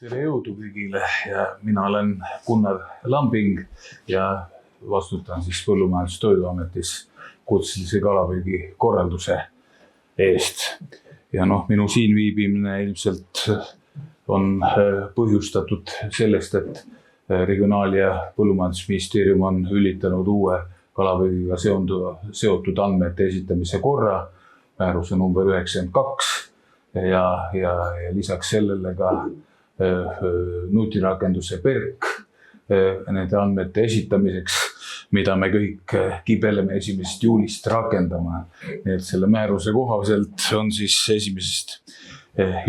Tere jõudu kõigile ja mina olen Gunnar Lambing ja vastutan siis Põllumajandus- ja Toiduametis kutselise kalapüügi korralduse eest. Ja minu siin viibimine ilmselt on põhjustatud sellest, et Regionaal- ja Põllumajandusministeerium on üllitanud uue kalapüügiga seotud andmete esitamise korra, määruse number 92 ja lisaks sellele ka nutirakenduse PERK nende andmete esitamiseks, mida me kõik kibeleme 1. juulist rakendama. Nii et selle määruse kohaselt on siis 1.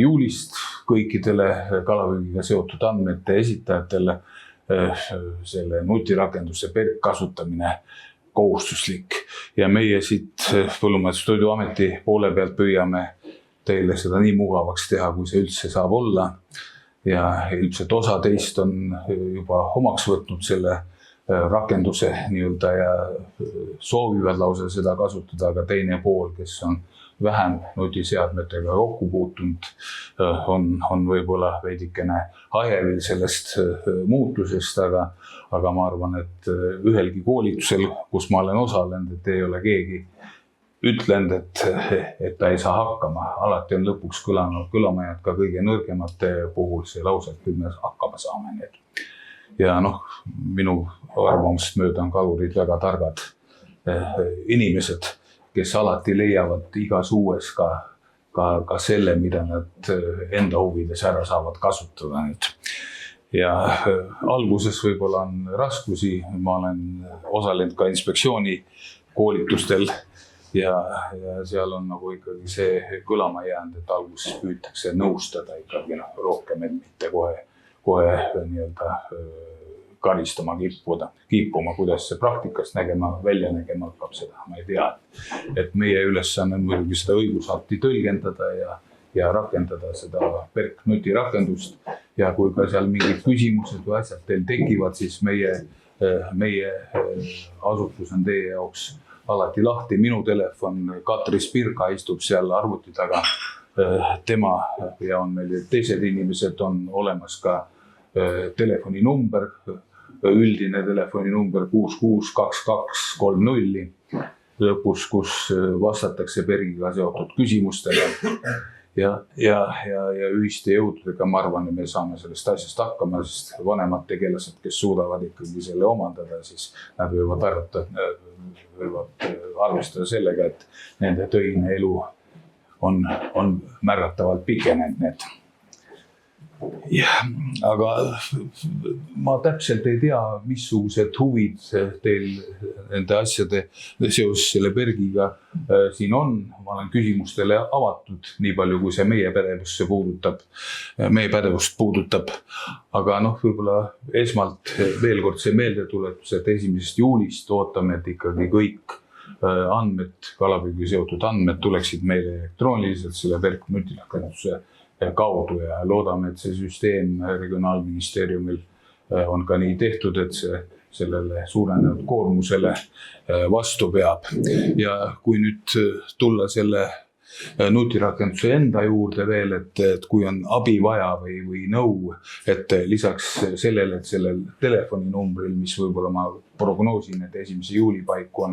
juulist kõikidele kalapüügiga seotud andmete esitajatele selle nutirakenduse PERK kasutamine kohustuslik. Ja meie siit Põllumajandus- ja Toiduameti poole pealt püüame teile seda nii mugavaks teha, kui see üldse saab olla. Ja ilmselt osa teist on juba omaks võtnud selle rakenduse nii-öelda ja soovivad lausa seda kasutada, aga teine pool, kes on vähem nutiseadmetega kokku puutunud, on võib-olla veidikene hajevil sellest muutusest, aga ma arvan, et ühelgi koolitusel, kus ma olen osalenud, et ei ole keegi ütlenud, et ta ei saa hakkama. Alati on lõpuks kõlama jäänud ka kõige nõrgemate puhul see lause, et küll me hakkama saame. Ja minu arvamust mööda on kalurid väga targad inimesed, kes alati leiavad igas uues ka selle, mida nad enda huvides ära saavad kasutada. Ja alguses võib-olla on raskusi, ma olen osalenud ka inspektsiooni koolitustel ja seal on ikkagi see kõlama jäänud, et alguses püütakse nõustada ikkagi rohkem, et mitte kohe nii-öelda karistama kippuma, kuidas see praktikas välja nägema hakkab, seda ma ei tea. Et meie ülesanne on muidugi seda õigusakti tõlgendada ja rakendada seda PERK nutirakendust. Ja kui ka seal mingid küsimused või asjad teil tekivad, siis meie asutus on teie jaoks alati lahti. Minu telefon, Katri Spirka istub seal arvuti taga. Tema ja on meil teised inimesed on olemas ka telefoninumber, üldine telefoninumber 662230 lõpus, kus vastatakse PERK-iga seotud küsimustele. Ja ühiste jõududega, ma arvan, me saame sellest asjast hakkama, sest vanemad tegelased, kes suudavad ikkagi selle omandada, siis nad võivad arvestada sellega, et nende töine elu on märgatavalt pikenenud. Aga ma täpselt ei tea, missugused huvid teil nende asjade seoses selle PERK-iga siin on. Ma olen küsimustele avatud, nii palju kui see meie pädevust puudutab. Aga võib-olla esmalt veel kord see meeldetuletus, et 1. juulist ootame, et ikkagi kõik andmed, kalapüügi seotud andmed tuleksid meile elektrooniliselt selle PERK nutirakenduse kaudu ja loodame, et see süsteem Regionaalministeeriumil on ka nii tehtud, et see sellele suurenenud koormusele vastu peab. Ja kui nüüd tulla selle nutirakenduse enda juurde veel, et kui on abi vaja või nõu, et lisaks sellele, et sellel telefoninumbril, mis võib-olla ma prognoosin, et 1. juuli paiku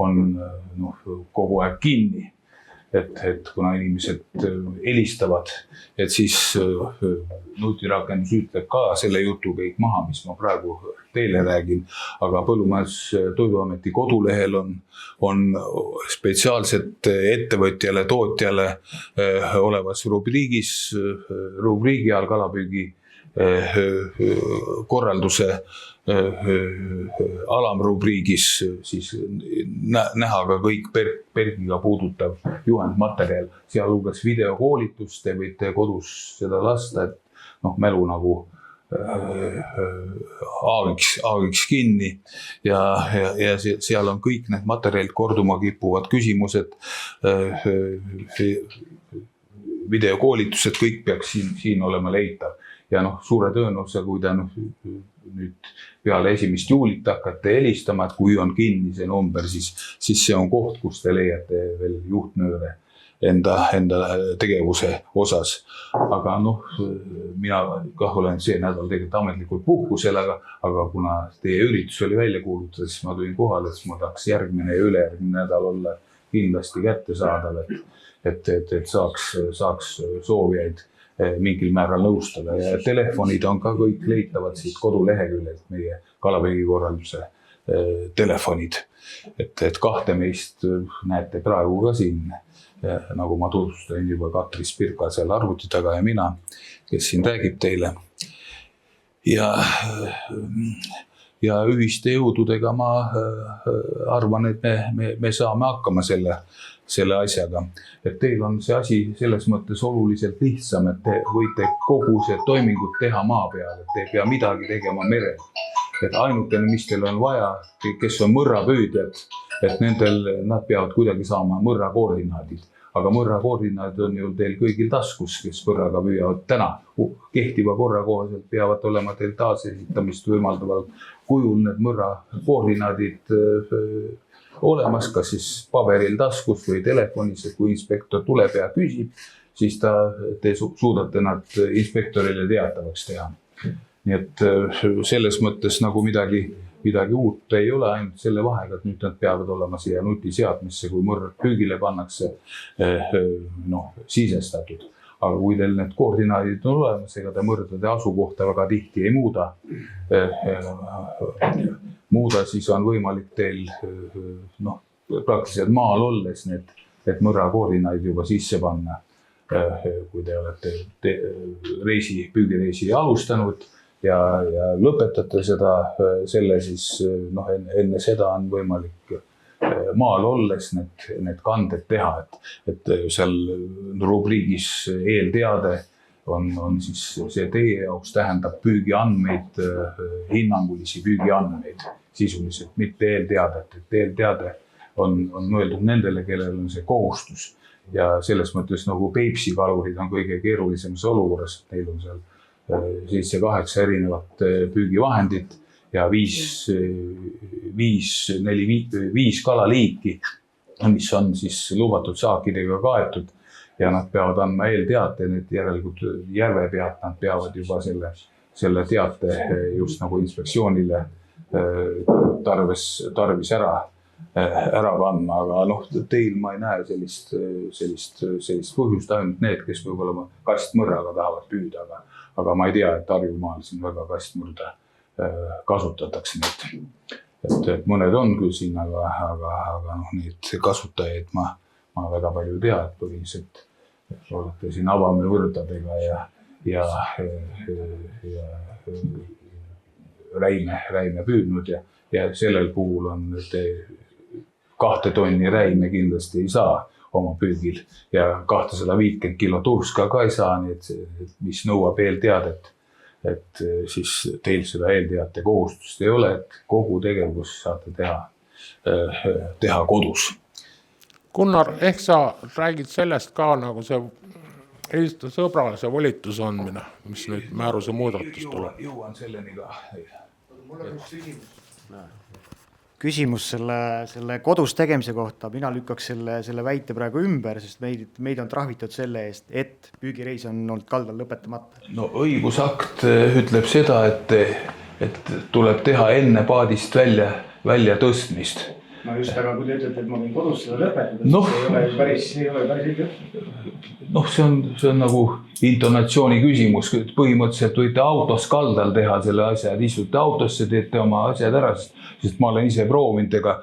on kogu aeg kinni, et kuna inimesed helistavad, et siis nutirakendus ütleb ka selle jutu kõik maha, mis ma praegu teile räägin, aga Põllumajandus- ja Toiduameti kodulehel on spetsiaalselt ettevõtjale, tootjale olevas rubriigi all kalapüügi korralduse alamrubriigis siis näha ka kõik PERK-iga puudutav juhendmaterjal, sealhulgas videokoolitust, te võite kodus seda lasta, et mälu nagu aagiks kinni ja seal on kõik need materjalid, korduma kippuvad küsimused, videokoolitused, kõik peaks siin olema leitav. Ja suure tõenäosusega, kui te nüüd peale 1. juulit hakkate helistama, et kui on kinni see number, siis see on koht, kus te leiate veel juhtnööre enda tegevuse osas. Aga mina olen see nädal tegelikult ametlikult puhkusel, aga kuna teie üritus oli välja kuulutada, siis ma tulin kohale, siis ma tahaks järgmine ja ülejärgmine nädal olla kindlasti kättesaadav, et saaks soovijaid mingil määral nõustada ja telefonid on ka kõik leitavad siit koduleheküljelt meie kalapüügikorralduse telefonid, et kahte meist näete praegu ka siin, nagu ma tutvustan juba Katri Spirka seal arvuti taga ja mina, kes siin räägib teile. Ja ühiste jõududega ma arvan, et me saame hakkama selle asjaga. Et teil on see asi selles mõttes oluliselt lihtsam, et te võite kogu see toimingut teha maa peal, et te ei pea midagi tegema merel. Et ainukene, mis teil on vaja, kes on mõrrapüüdjad, et nad peavad kuidagi saama mõrra koordinaadid. Aga mõrra koordinaadid on ju teil kõigil taskus, kes mõrraga püüavad täna. Kehtiva korra kohaselt peavad olema teil taasesitamist võimaldaval kujul need mõrra koordinaadid olemas, kas siis paberil taskus või telefonis, et kui inspektor tuleb ja küsib, siis te suudate nad inspektorile teatavaks teha. Nii et selles mõttes nagu midagi uut ei ole, ainult selle vahega, et nüüd nad peavad olema siia nutiseadmisse, kui mõrr püügile pannakse sisestatud. Aga kui teil need koordinaadid on olemas, ega te mõrdade asukohta väga tihti ei muuda, siis on võimalik teil praktiliselt maal olles need mõrra koordinaadid juba sisse panna, kui te olete püügireisi alustanud ja lõpetate selle, siis enne seda on võimalik maal olles need kanded teha, et seal rubriigis eelteade on siis see teie jaoks tähendab püügiandmeid, hinnangulisi püügiandmeid sisuliselt, mitte eelteadet, et eelteade on mõeldud nendele, kellel on see kohustus ja selles mõttes nagu Peipsi kalurid on kõige keerulisemas olukorras, neil on seal 7-8 erinevat püügivahendit ja 5 kalaliiki, mis on siis lubatud saakidega kaetud ja nad peavad andma eelteate, need järelikult järve pealt nad peavad juba selle teate just nagu inspektsioonile tarvis ära kandma, aga teil ma ei näe sellist põhjust, ainult need, kes võib-olla kastmõrraga tahavad püüda, aga ma ei tea, et Harjumaal siin väga kastmõrda kasutatakse neid. Et mõned on küll siin, aga neid kasutajaid ma väga palju ei tea, et põhiliselt olete siin avamevõrdadega ja räime püüdnud ja sellel puhul on 2 tonni räime kindlasti ei saa oma püügil ja 250 kilo turska ka ei saa, nii et mis nõuab eelteadet, et siis teil seda eelteate kohustust ei ole, et kogu tegevus saate teha kodus. Gunnar, ehk sa räägid sellest ka nagu see Eesti sõbrale see volitus andmine, mis nüüd määruse muudatus tuleb? Jõuan selleni ka. Mul on üks küsimus selle kodus tegemise kohta. Mina lükkaks selle väite praegu ümber, sest meid on trahvitud selle eest, et püügireis on olnud kaldal lõpetamata. No õigusakt ütleb seda, et tuleb teha enne paadist välja tõstmist. No just, aga kui te ütlete, et ma võin kodus seda lõpetada, siis ei ole päris õige. See on nagu intonatsiooni küsimus. Põhimõtteliselt võite autos kaldal teha selle asja, et istute autosse, teete oma asjad ära, sest ma olen ise proovinud, ega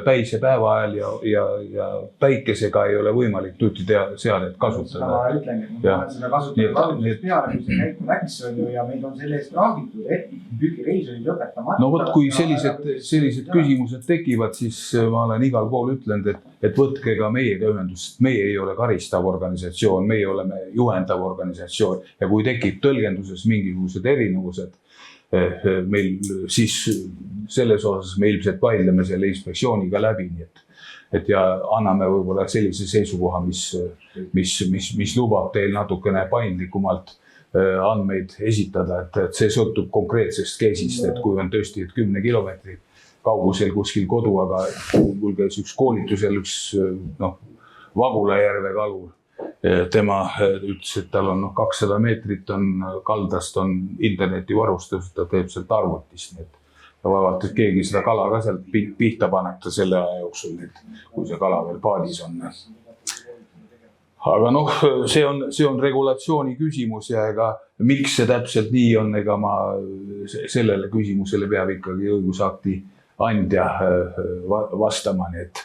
päisepäeva ajal ja päikesega ei ole võimalik nutiseadet kasutada. Ma ütlengi, et ma olen seda kasutanud algusest peale, kui see käiku läks ja meid on selle eest trahvitud, et püügireis oli lõpetamata. No vot, kui sellised küsimused tekivad, siis ma olen igal pool ütlenud, et võtke ka meiega ühendust. Meie ei ole karistav organisatsioon, meie oleme juhendav organisatsioon ja kui tekib tõlgenduses mingisugused erinevused, meil siis selles osas me ilmselt vaidleme selle inspektsiooniga läbi, et ja anname võib-olla sellise seisukoha, mis lubab teil natukene paindlikumalt andmeid esitada, et see sõltub konkreetsest case'ist, et kui on tõesti 10 kilomeetri kaugusel kuskil kodu, aga mul käis üks koolitusel üks Vagulajärve kalur. Tema ütles, et tal on 200 meetrit on kaldast on internetivarustus, ta teeb sealt arvutist. Nii et vaevalt, et keegi seda kala ka sealt pihta paneta selle aja jooksul, kui see kala veel paadis on. Aga noh, see on regulatsiooni küsimus ja ega miks see täpselt nii on, ega ma sellele küsimusele peab ikkagi õigusakti andja vastama. Nii et,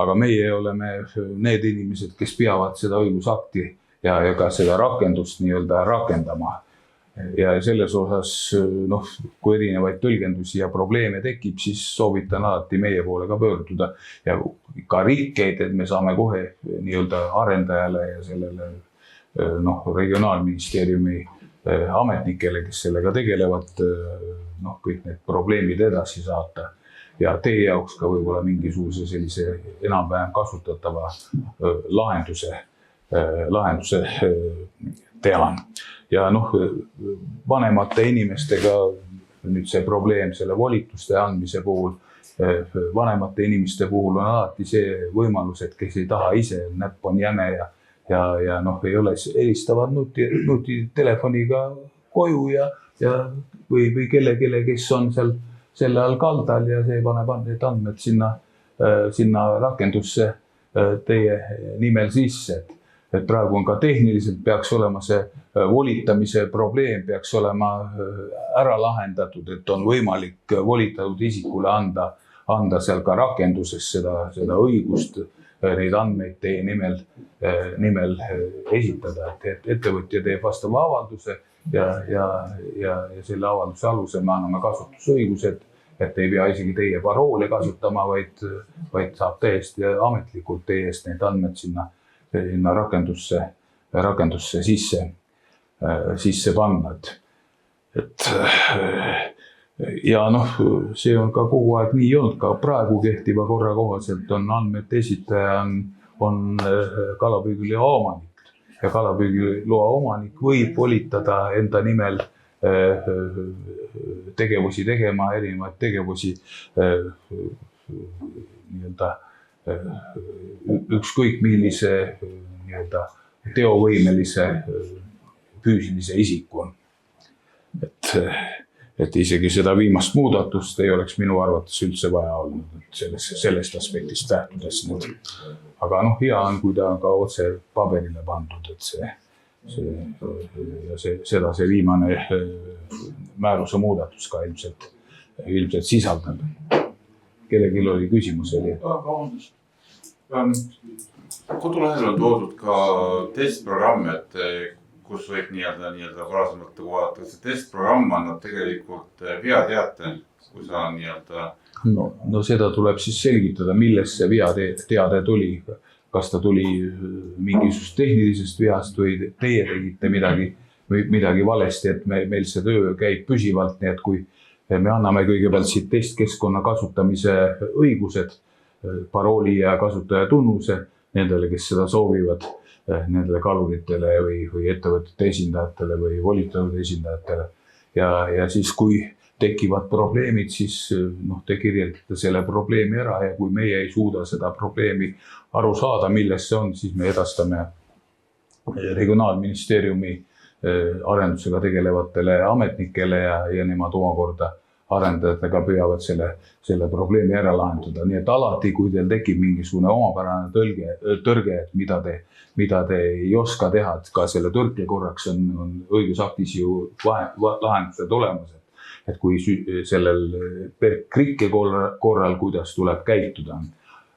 aga meie oleme need inimesed, kes peavad seda õigusakti ja ka seda rakendust nii-öelda rakendama. Ja selles osas, noh, kui erinevaid tõlgendusi ja probleeme tekib, siis soovitan alati meie poole ka pöörduda ja ka rikkeid, et me saame kohe nii-öelda arendajale ja sellele regionaalministeeriumi ametnikele, kes sellega tegelevad, kõik need probleemid edasi saata ja teie jaoks ka võib-olla mingisuguse sellise enam-vähem kasutatava lahenduse teha. Ja vanemate inimestega nüüd see probleem selle volituste andmise puhul, vanemate inimeste puhul on alati see võimalus, et kes ei taha ise, näpp on jäme ja ei ole, helistavad nutitelefoniga koju või kelle, kes on seal selle all kaldal ja see paneb need andmed sinna rakendusse teie nimel sisse. Et praegu on ka tehniliselt peaks olema see volitamise probleem peaks olema ära lahendatud, et on võimalik volitatud isikule anda seal ka rakenduses seda õigust neid andmeid teie nimel esitada. Et ettevõtja teeb vastava avalduse ja selle avalduse alusel me anname kasutusõigused, et ei pea isegi teie paroole kasutama, vaid saab täiesti ametlikult teie eest need andmed sinna rakendusse sisse panna. Ja see on ka kogu aeg nii olnud, ka praegu kehtiva korra kohaselt on andmete esitaja on kalapüügiloa omanik ja kalapüügiloa omanik võib volitada enda nimel tegevusi tegema, erinevaid tegevusi nii-öelda ükskõik millise teovõimelise füüsilise isiku. Et isegi seda viimast muudatust ei oleks minu arvates üldse vaja olnud sellest aspektist lähtudes. Aga hea on, kui ta on ka otse paberile pandud, et seda see viimane määruse muudatus ka ilmselt sisaldab. Kellelgi oli küsimus oli? Kodulehel on toodud ka testprogramm, et kus võib nii-öelda varasemalt vaadata, see testprogramm annab tegelikult veateate, kui sa nii-öelda... No seda tuleb siis selgitada, millest see veateade tuli. Kas ta tuli mingisugust tehnilisest veast või teie tegite midagi valesti, et meil see töö käib püsivalt, nii et kui me anname kõigepealt siit testkeskkonna kasutamise õigused, parooli ja kasutaja tunnuse nendele, kes seda soovivad, nendele kaluritele või ettevõtete esindajatele või volitatud esindajatele. Ja siis, kui tekivad probleemid, siis te kirjeldate selle probleemi ära ja kui meie ei suuda seda probleemi aru saada, milles see on, siis me edastame regionaalministeeriumi arendusega tegelevatele ametnikele ja nemad omakorda arendajatega püüavad selle probleemi ära lahendada. Nii et alati, kui teil tekib mingisugune omapärane tõrge, et mida te ei oska teha, et ka selle tõrke korraks on õigusaktis ju lahendused olemas. Et kui sellel krikke korral, kuidas tuleb käituda.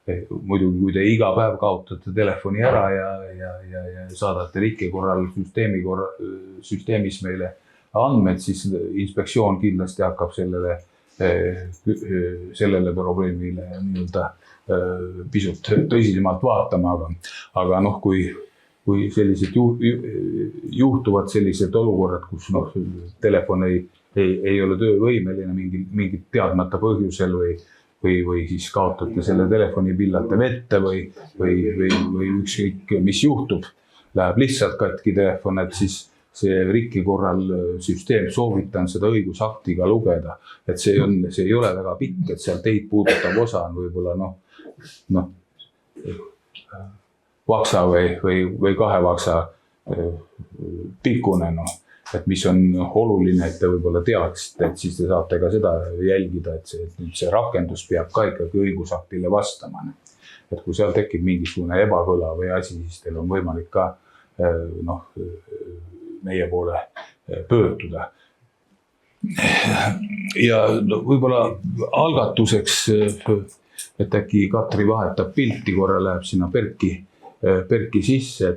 Muidugi, kui te iga päev kaotate telefoni ära ja saadate rikke korral süsteemis meile andmed, siis inspektsioon kindlasti hakkab sellele probleemile pisut tõsisemalt vaatama, aga kui juhtuvad sellised olukorrad, kus telefon ei ole töövõimeline mingit teadmata põhjusel või siis kaotate selle telefoni pillate vette või ükskõik mis juhtub, läheb lihtsalt katki telefon, et siis see rikki korral süsteem, soovitan seda õigusaktiga lugeda, et see ei ole väga pikk, et seal teid puudutav osa on võib-olla vaksa või 2 vaksa pikkune, noh. Et mis on oluline, et te võib-olla teaksite, et siis te saate ka seda jälgida, et see rakendus peab ka ikkagi õigusaktile vastama. Et kui seal tekib mingisugune ebakõla või asi, siis teil on võimalik ka meie poole pöörduda. Ja võib-olla algatuseks, et äkki Katri vahetab pilti, korra läheb sinna Perki sisse,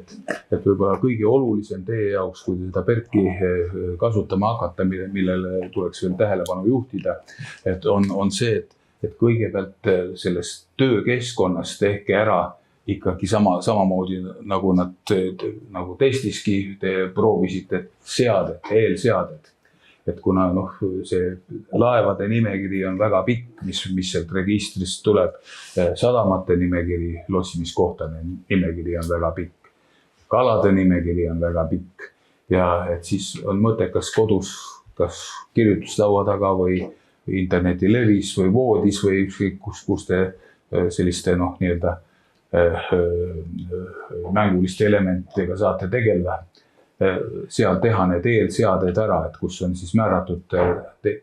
et võib-olla kõige olulisem teie jaoks, kui te seda Perki kasutama hakata, millele tuleks veel tähelepanu juhtida, et on see, et kõigepealt sellest töökeskkonnas tehke ära ikkagi samamoodi nagu testiski te proovisite eelseadet. Et kuna see laevade nimekiri on väga pikk, mis sealt registrist tuleb, sadamate nimekiri, lossimiskohtade nimekiri on väga pikk, kalade nimekiri on väga pikk ja et siis on mõttekas kodus kas kirjutuslaua taga või internetilevis või voodis või ükskõik kus te selliste nii-öelda mänguliste elementidega saate tegeleda. Seal teha need eelseaded ära, et kus on siis määratud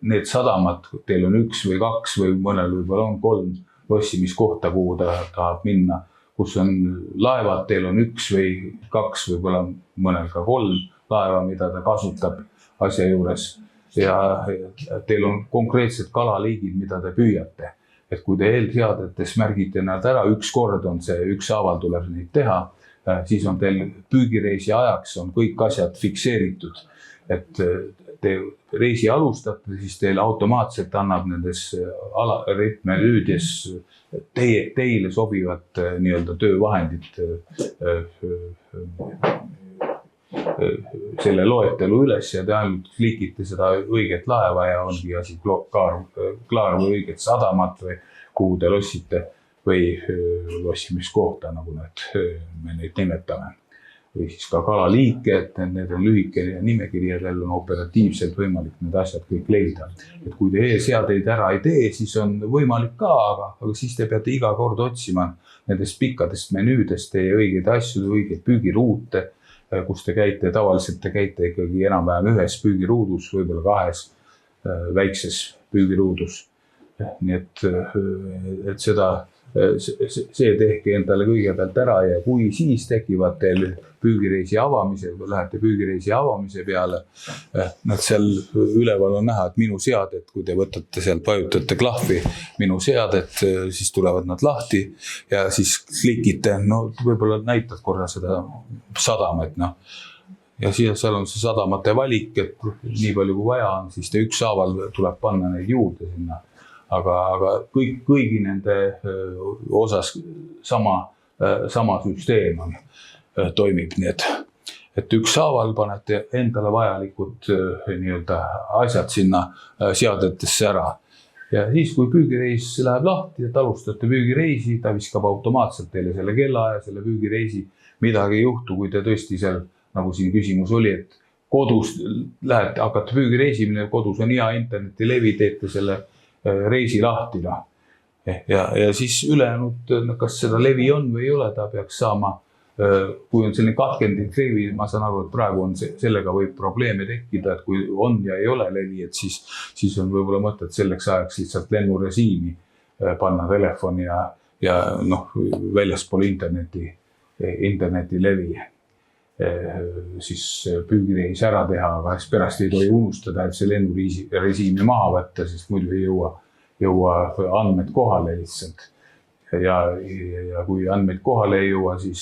need sadamad, teil on 1 või 2 või mõnel võib-olla on 3 lossimiskohta, kuhu ta tahab minna, kus on laevad, teil on 1 või 2, võib-olla mõnel ka 3 laeva, mida ta kasutab asja juures ja teil on konkreetsed kalaliigid, mida te püüate. Et kui te eelseadetes märgite nad ära, üks kord on see, ükshaaval tuleb neid teha, siis on teil püügireisi ajaks on kõik asjad fikseeritud, et te reisi alustate, siis teil automaatselt annab nendes ritmenüüdes teile sobivat nii-öelda töövahendit selle loetelu üles ja te ainult klikite seda õiget laeva ja ongi asi klaar või õiget sadamat või kuhu te lossite või lossimiskohta, nagu me neid nimetame. Või siis ka kalaliike, et need on lühike nimekiri ja teil on operatiivselt võimalik need asjad kõik leida. Et kui te eelseadeid ära ei tee, siis on võimalik ka, aga siis te peate iga kord otsima nendest pikkadest menüüdest teie õigeid asju, õigeid püügiruute, kus te käite, tavaliselt te käite ikkagi enam-vähem 1 püügiruudus, võib-olla 2 väikses püügiruudus. Nii et see tehke endale kõigepealt ära ja kui siis tekivad teil püügireisi avamise, või lähete püügireisi avamise peale, nad seal üleval on näha, et minu seadet, kui te võtate sealt, vajutate klahvi minu seadet, siis tulevad nad lahti ja siis klikite, võib-olla näitad korra seda sadamat, ja seal on see sadamate valik, et nii palju kui vaja on, siis te ükshaaval tuleb panna neid juurde sinna. Aga kõigi nende osas sama süsteem toimib, nii et ükshaaval panete endale vajalikud nii-öelda asjad sinna seadetesse ära. Ja siis, kui püügireis läheb lahti, et alustate püügireisi, ta viskab automaatselt teile selle kellaaja, selle püügireisi, midagi ei juhtu, kui te tõesti seal, nagu siin küsimus oli, et kodus lähete, hakkate püügireisimine, kodus on hea internetilevi, teete selle reisi lahti. Ja siis ülejäänud, kas seda levi on või ei ole, ta peaks saama, kui on selline katkendlik levi, ma saan aru, et praegu on sellega võib probleeme tekkida, et kui on ja ei ole levi, et siis on võib-olla mõtet selleks ajaks lihtsalt lennurežiimi panna telefoni ja väljaspool interneti levi siis püügireis ära teha, aga pärast ei tohi unustada, et see lennurežiimi maha võtta, sest muidu ei jõua andmed kohale lihtsalt. Ja kui andmed kohale ei jõua, siis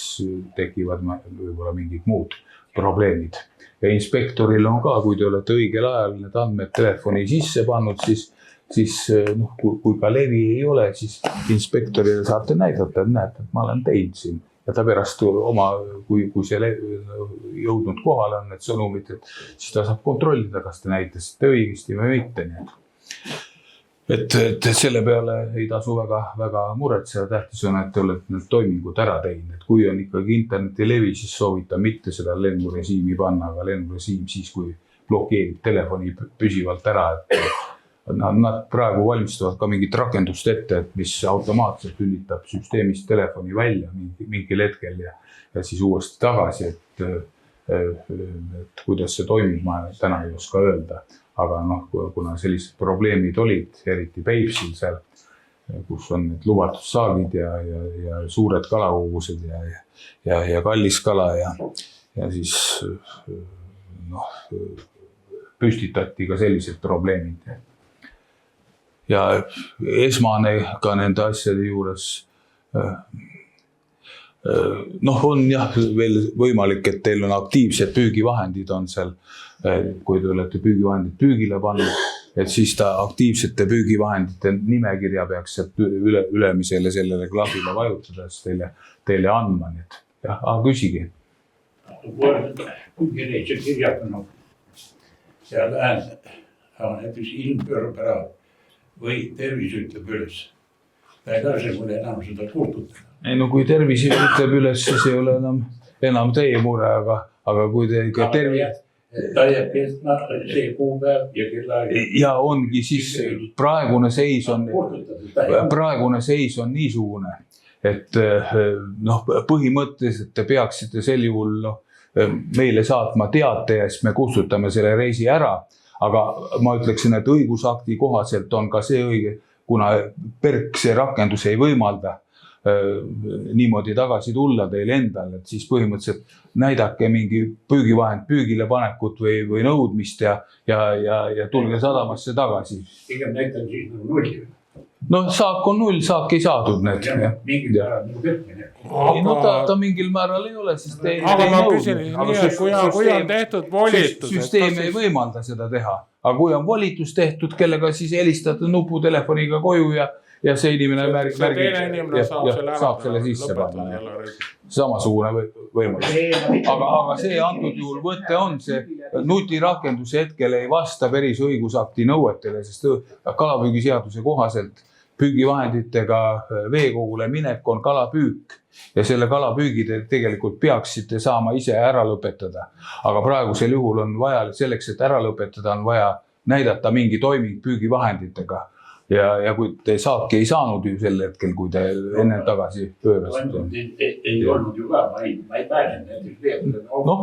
tekivad võib-olla mingid muud probleemid. Ja inspektoril on ka, kui te olete õigel ajal need andmed telefoni sisse pannud, siis kui ka levi ei ole, siis inspektorile saate näidata, et näete, et ma olen teinud siin. Ja ta pärast kui see jõudnud kohale on need sõnumid, siis ta saab kontrollida, kas te näitasite õigesti või mitte. Et selle peale ei tasu väga muretseda, tähtis on, et te olete need toimingud ära teinud. Et kui on ikkagi internetilevi, siis soovitan mitte seda lennurežiimi panna, aga lennurežiim siis, kui blokeerib telefoni püsivalt ära, Nad praegu valmistavad ka mingit rakendust ette, et mis automaatselt lülitab süsteemist telefoni välja mingil hetkel ja siis uuesti tagasi, et kuidas see toimib, ma täna ei oska öelda. Aga noh, kuna sellised probleemid olid, eriti Peipsil seal, kus on need lubatud saagid ja suured kalakogused ja kallis kala ja siis noh, püstitati ka sellised probleemid. Ja esmane ka nende asjade juures, noh, on jah veel võimalik, et teil on aktiivsed püügivahendid on seal, kui te olete püügivahendid püügile pannud, et siis ta aktiivsete püügivahendite nimekirja peaks ülemisele sellele klahvile vajutades teile andma. Jah, küsigi. Püügireisi kirjatanud ja lähen, näiteks ilm pöörab ära või tervis ütleb üles. Ta ei lase mulle enam seda kustutada. Ei, no kui tervis ütleb üles, siis ei ole enam teie mure, aga kui te ikka tervis... Ta jääb kestma see kuupäev ja kellaaeg. Ja ongi siis praegune seis on niisugune, et noh, põhimõtteliselt te peaksite sel juhul meile saatma teate ja siis me kustutame selle reisi ära. Aga ma ütleksin, et õigusakti kohaselt on ka see õige, kuna PERK see rakendus ei võimalda niimoodi tagasi tulla teil endal, et siis põhimõtteliselt näidake mingi püügivahend püügile panekut või nõudmist ja tulge sadamasse tagasi. Pigem näitan siis nulli. No saak on null, saak ei saadud need. Mingil määral nagu petmine. No ta mingil määral ei ole, sest te ei nõudnud. Kui on tehtud volitus. Süsteem ei võimalda seda teha. Aga kui on volitus tehtud, kellega siis helistate nuputelefoniga koju ja see inimene saab selle sisse panna. Samasugune võimalus. Aga see antud juhul võtte on see nutirakenduse hetkel ei vasta päris õigusakti nõuetele, sest kalapüügiseaduse kohaselt püügivahenditega veekogule minek on kalapüük ja selle kalapüügi te tegelikult peaksite saama ise ära lõpetada. Aga praegusel juhul on vaja selleks, et ära lõpetada, on vaja näidata mingi toiming püügivahenditega. Ja kui te saaki ei saanud ju sel hetkel, kui te enne tagasi pöörasite. Ei olnud ju ka, ma ei pääsenud näiteks veetud. Noh,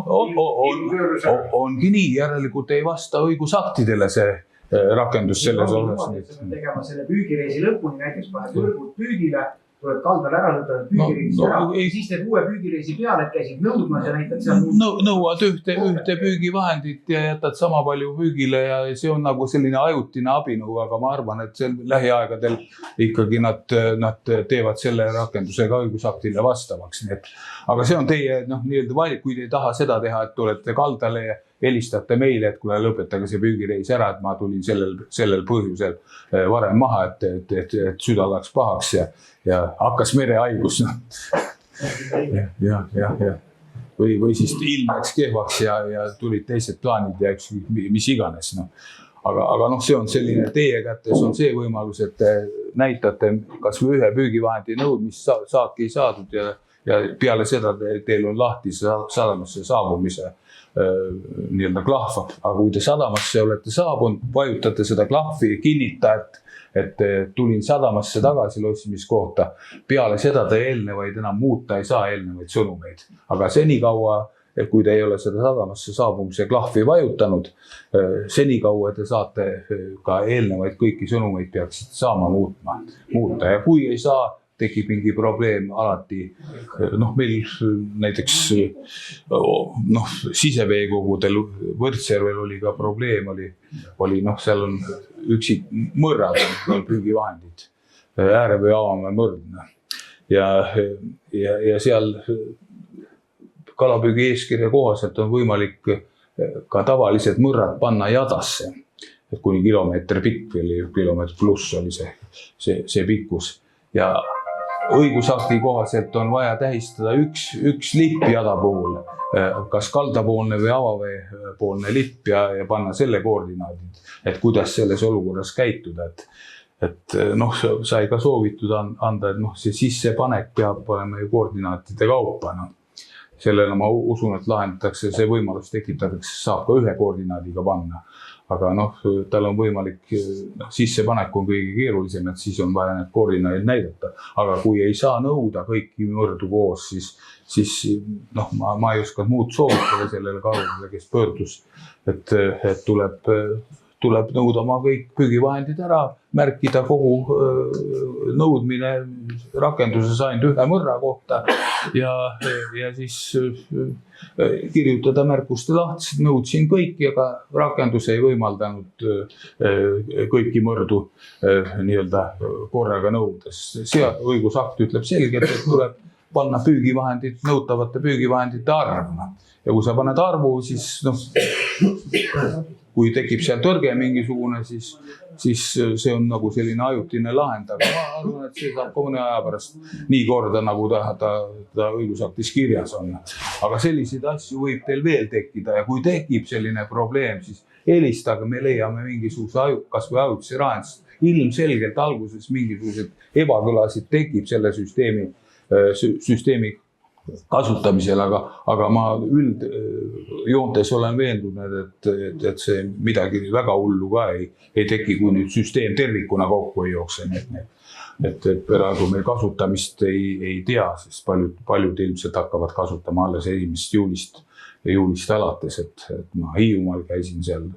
ongi nii, järelikult ei vasta õigusaktidele see rakendus selles osas. Tegema selle püügireisi lõpuni, näiteks paned võrgud püügile, tuleb kaldal ära lõpetada püügireisi ära, siis teeb uue püügireisi peale, et käisid nõudma ja näitad seal. Nõuad ühte püügivahendit ja jätad sama palju püügile ja see on nagu selline ajutine abinõu, aga ma arvan, et lähiaegadel ikkagi nad teevad selle rakendusega õigusaktile vastavaks. Aga see on teie nii-öelda valik, kui te ei taha seda teha, et tulete kaldale ja helistate meile, et kui lõpetage see püügireis ära, et ma tulin sellel põhjusel varem maha, et süda läks pahaks ja hakkas merehaigus. Või siis ilm läks kehvaks ja tulid teised plaanid ja mis iganes. Aga see on selline, teie kätes on see võimalus, et te näitate kas või ühe püügivahendi nõudmist saaki ei saadud ja peale seda teil on lahti sadamasse saabumise nii-öelda klahv. Aga kui te sadamasse olete saabunud, vajutate seda klahvi ja kinnita, et tulin sadamasse tagasi lossimiskohta. Peale seda te eelnevaid enam muuta ei saa eelnevaid sõnumeid. Aga senikaua, kui te ei ole seda sadamasse saabumise klahvi vajutanud, senikaua te saate ka eelnevaid kõiki sõnumeid peaksite saama muuta. Ja kui ei saa, tekib mingi probleem alati. Meil näiteks siseveekogudel Võrtsjärvel oli ka probleem, seal on üksik mõrrad, püügivahendid, äärevöö avamäe mõrd. Ja seal kalapüügi eeskirja kohaselt on võimalik ka tavalised mõrrad panna jadasse. Et kuni kilomeeter pikk või kilomeeter pluss oli see pikkus. Ja õigusakti kohaselt on vaja tähistada üks lipp jada puhul, kas kaldapoolne või avaveepoolne lipp ja panna selle koordinaadid, et kuidas selles olukorras käituda. Et sai ka soovitud anda, et see sissepanek peab olema ju koordinaatide kaupa. Sellele ma usun, et lahendatakse, see võimalus tekitatakse, saab ka ühe koordinaadiga panna. aga noh, tal on võimalik, sissepanek on kõige keerulisem, et siis on vaja need koordinaadid näidata. Aga kui ei saa nõuda kõiki mõrdu koos, siis noh, ma ei oska muud soovitada sellele kalurile, kes pöördus, et tuleb nõuda oma kõik püügivahendid ära, märkida kogu nõudmine rakenduses ainult ühe mõrra kohta ja siis kirjutada märkuste lahtised, nõudsin kõiki, aga rakendus ei võimaldanud kõiki mõrdu nii-öelda korraga nõudes. Õigusakt ütleb selgelt, et tuleb panna püügivahendid, nõutavate püügivahendite arv. Ja kui sa paned arvu, siis kui tekib seal tõrge mingisugune, siis see on nagu selline ajutine lahend, aga ma arvan, et see saab ka mõne aja pärast nii korda, nagu ta õigusaktis kirjas on. Aga selliseid asju võib teil veel tekkida ja kui tekib selline probleem, siis helistage, me leiame mingisuguse kas või ajutise lahenduse. Ilmselgelt alguses mingisugused ebakõlasid tekib selle süsteemi kasutamisel, aga ma üldjoontes olen veendunud, et see midagi väga hullu ka ei teki, kui nüüd süsteem tervikuna kokku ei jookse. Et praegu me kasutamist ei tea, sest paljud ilmselt hakkavad kasutama alles 1. juulist alates, et ma Hiiumaal käisin seal.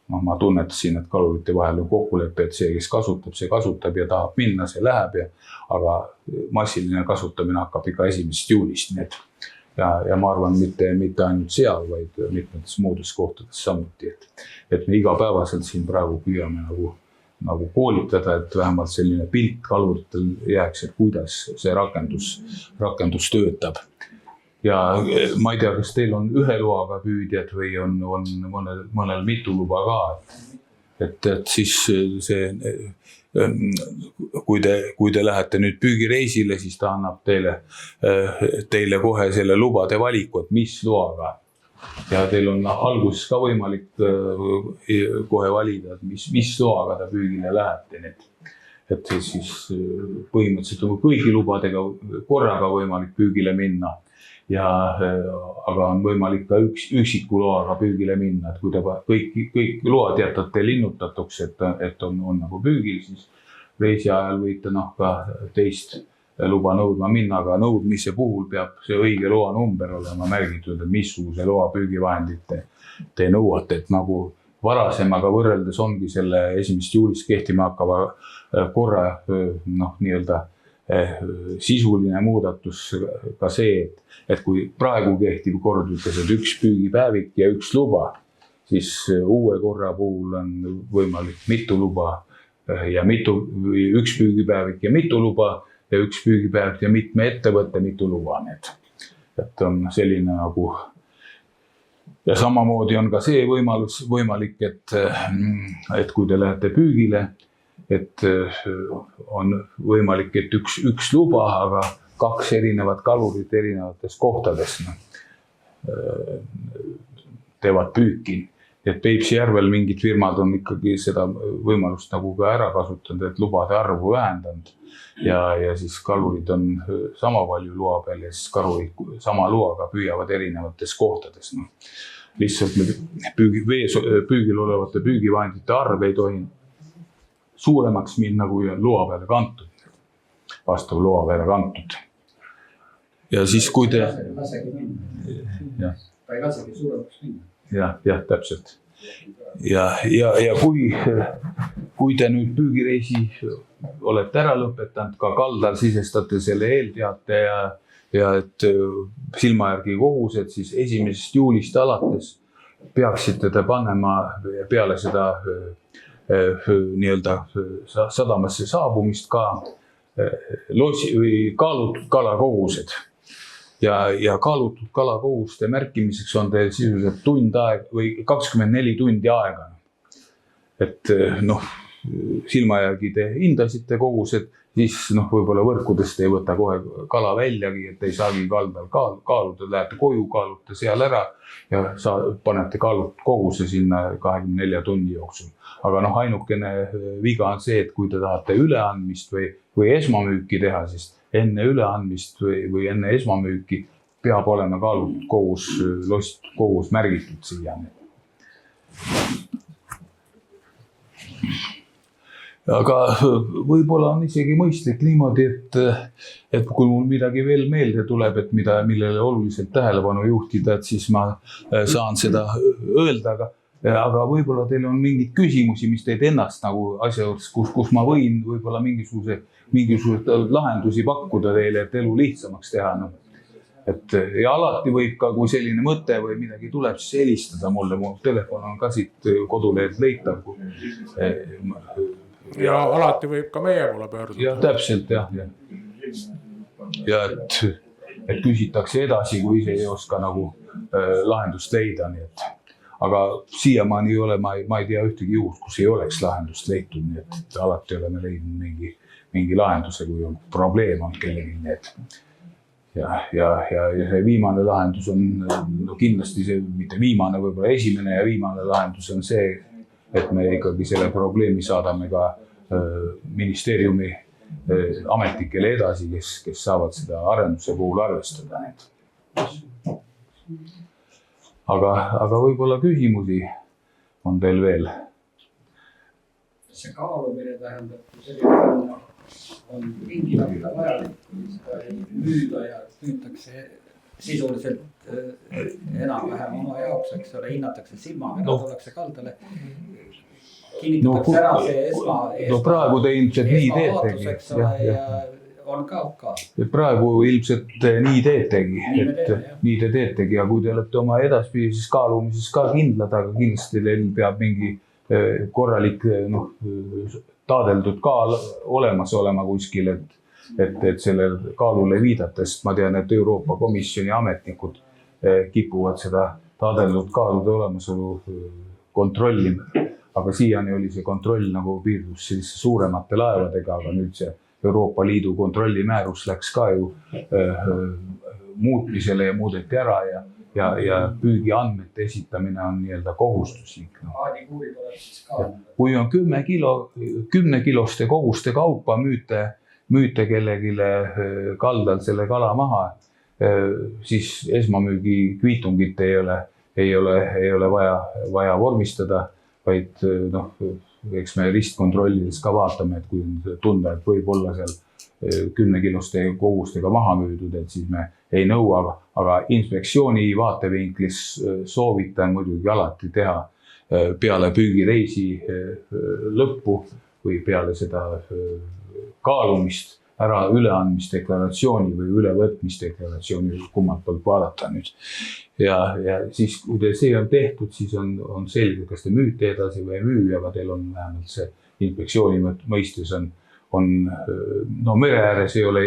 Ma tunnetasin, et kalurite vahel on kokkulepe, et see, kes kasutab ja tahab minna, see läheb. Aga massiline kasutamine hakkab ikka 1. juulist. Ja ma arvan, mitte ainult seal, vaid mitmetes muudes kohtades samuti. Et me igapäevaselt siin praegu püüame nagu koolitada, et vähemalt selline pilt kaluritel jääks, et kuidas see rakendus töötab. Ja ma ei tea, kas teil on ühe loaga püüdjad või on mõnel mitu luba ka. Et siis kui te lähete nüüd püügireisile, siis ta annab teile kohe selle lubade valiku, et mis loaga. Ja teil on alguses ka võimalik kohe valida, et mis loaga ta püügile läheb. Et siis põhimõtteliselt on kõigi lubadega korraga võimalik püügile minna. Aga on võimalik ka üksiku loaga püügile minna, et kui te kõik load jätate linnutatuks, et on nagu püügil, siis reisi ajal võite ka teist luba nõudma minna, aga nõudmise puhul peab see õige loa number olema märgitud, et missuguse loa püügivahendit te nõuate, et nagu varasemaga võrreldes ongi selle 1. juulist kehtima hakkava korra nii-öelda sisuline muudatus ka see, et kui praegu kehtiv kord ütles, et üks püügipäevik ja üks luba, siis uue korra puhul on võimalik mitu luba ja üks püügipäevik ja mitu luba ja üks püügipäevik ja mitme ettevõtte mitu luba. Et on selline nagu ja samamoodi on ka see võimalik, et kui te lähete püügile, et on võimalik, et üks luba, aga 2 erinevat kalurit erinevates kohtades teevad püüki. Et Peipsi järvel mingid firmad on ikkagi seda võimalust nagu ka ära kasutanud, et lubade arvu vähendanud ja siis kalurid on sama palju loa peal ja siis kalurid sama loaga püüavad erinevates kohtades. Lihtsalt püügil olevate püügivahendite arv ei tohi suuremaks minna, kui on loa peale kantud, vastav loa peale kantud. Ja siis kui te... Ta ei lasegi suuremaks minna. Jah, täpselt. Ja kui te nüüd püügireisi olete ära lõpetanud, ka kaldal sisestate selle eelteate ja et silma järgi kogused, siis 1. juulist alates peaksite te panema peale seda nii-öelda sadamasse saabumist ka kaalutud kalakogused. Ja kaalutud kalakoguste märkimiseks on teil sisuliselt tund aega või 24 tundi aega. Et silma järgi te hindasite kogused, siis võib-olla võrkudest ei võta kohe kala väljagi, et ei saagi kaldal kaaluda, lähete koju, kaalute seal ära ja panete kaalutud koguse sinna 24 tunni jooksul. Aga ainukene viga on see, et kui te tahate üleandmist või esmamüüki teha, siis enne üleandmist või enne esmamüüki peab olema kaalutud kogus märgitud siia. aga võib-olla on isegi mõistlik niimoodi, et kui mul midagi veel meelde tuleb, et millele oluliselt tähelepanu juhtida, et siis ma saan seda öelda, aga võib-olla teil on mingeid küsimusi, mis teid ennast nagu asja juures, kus ma võin võib-olla mingisuguseid lahendusi pakkuda teile, et elu lihtsamaks teha. No. Ja alati võib ka, kui selline mõte või midagi tuleb, siis helistada mulle. Mu telefon on ka siit kodulehelt leitav. Ja alati võib ka meie poole pöörduda. Ja täpselt, jah. Ja et küsitakse edasi, kui ise ei oska nagu lahendust leida. Nii et. Aga siiamaani ei ole, ma ei tea ühtegi juhust, kus ei oleks lahendust leitud. Nii et alati oleme leidnud mingi lahenduse, kui on probleem on kellegi. Nii et. Ja see viimane lahendus on kindlasti see, mitte viimane, võib-olla esimene ja viimane lahendus on see, et me ikkagi selle probleemi saadame ka ministeeriumi ametnikele edasi, kes saavad seda arenduse puhul arvestada. Aga võib-olla küsimusi on teil veel? See kaalumine tähendab, kui selline on tingimata vajalik, kui seda ei müüda ja püütakse sisuliselt enam-vähem oma jaoks, eks ole, hinnatakse silmaga, tullakse kaldale. Kinnitatakse ära see esma praegu te ilmselt nii teetegi. Ja on ka. Praegu ilmselt nii teetegi, nii te teetegi ja kui te olete oma edaspidises kaalumises ka kindlad, aga kindlasti teil peab mingi korralik taadeldud kaal olemas olema kuskil, et sellel kaalule viidates. Ma tean, et Euroopa Komisjoni ametnikud kipuvad seda taadeldud kaalude olemasolu kontrollima. Aga siiani oli see kontroll nagu piirdus suuremate laevadega, aga nüüd see Euroopa Liidu kontrollimäärus läks ka ju muutmisele ja muudeti ära ja püügiandmete esitamine on nii-öelda kohustuslik. Kui on 10 kiloste koguste kaupa müüte kellegile kaldal selle kala maha, siis esmamüügi kviitungit ei ole vaja vormistada, vaid eks me ristkontrollides ka vaatame, et kui tunda, et võib olla seal 10 kiloste kogustega maha müüdud, et siis me ei nõua, aga inspektsiooni vaatevinklis soovitan muidugi alati teha peale püügireisi lõppu või peale seda kaalumist ära üleandmisdeklaratsiooni või ülevõtmisdeklaratsiooni, kummalt poolt vaadata nüüd. Ja siis, kui see on tehtud, siis on selge, kas te müüte edasi või ei müü, aga teil on vähemalt see inspektsiooni mõistes mere ääres ei ole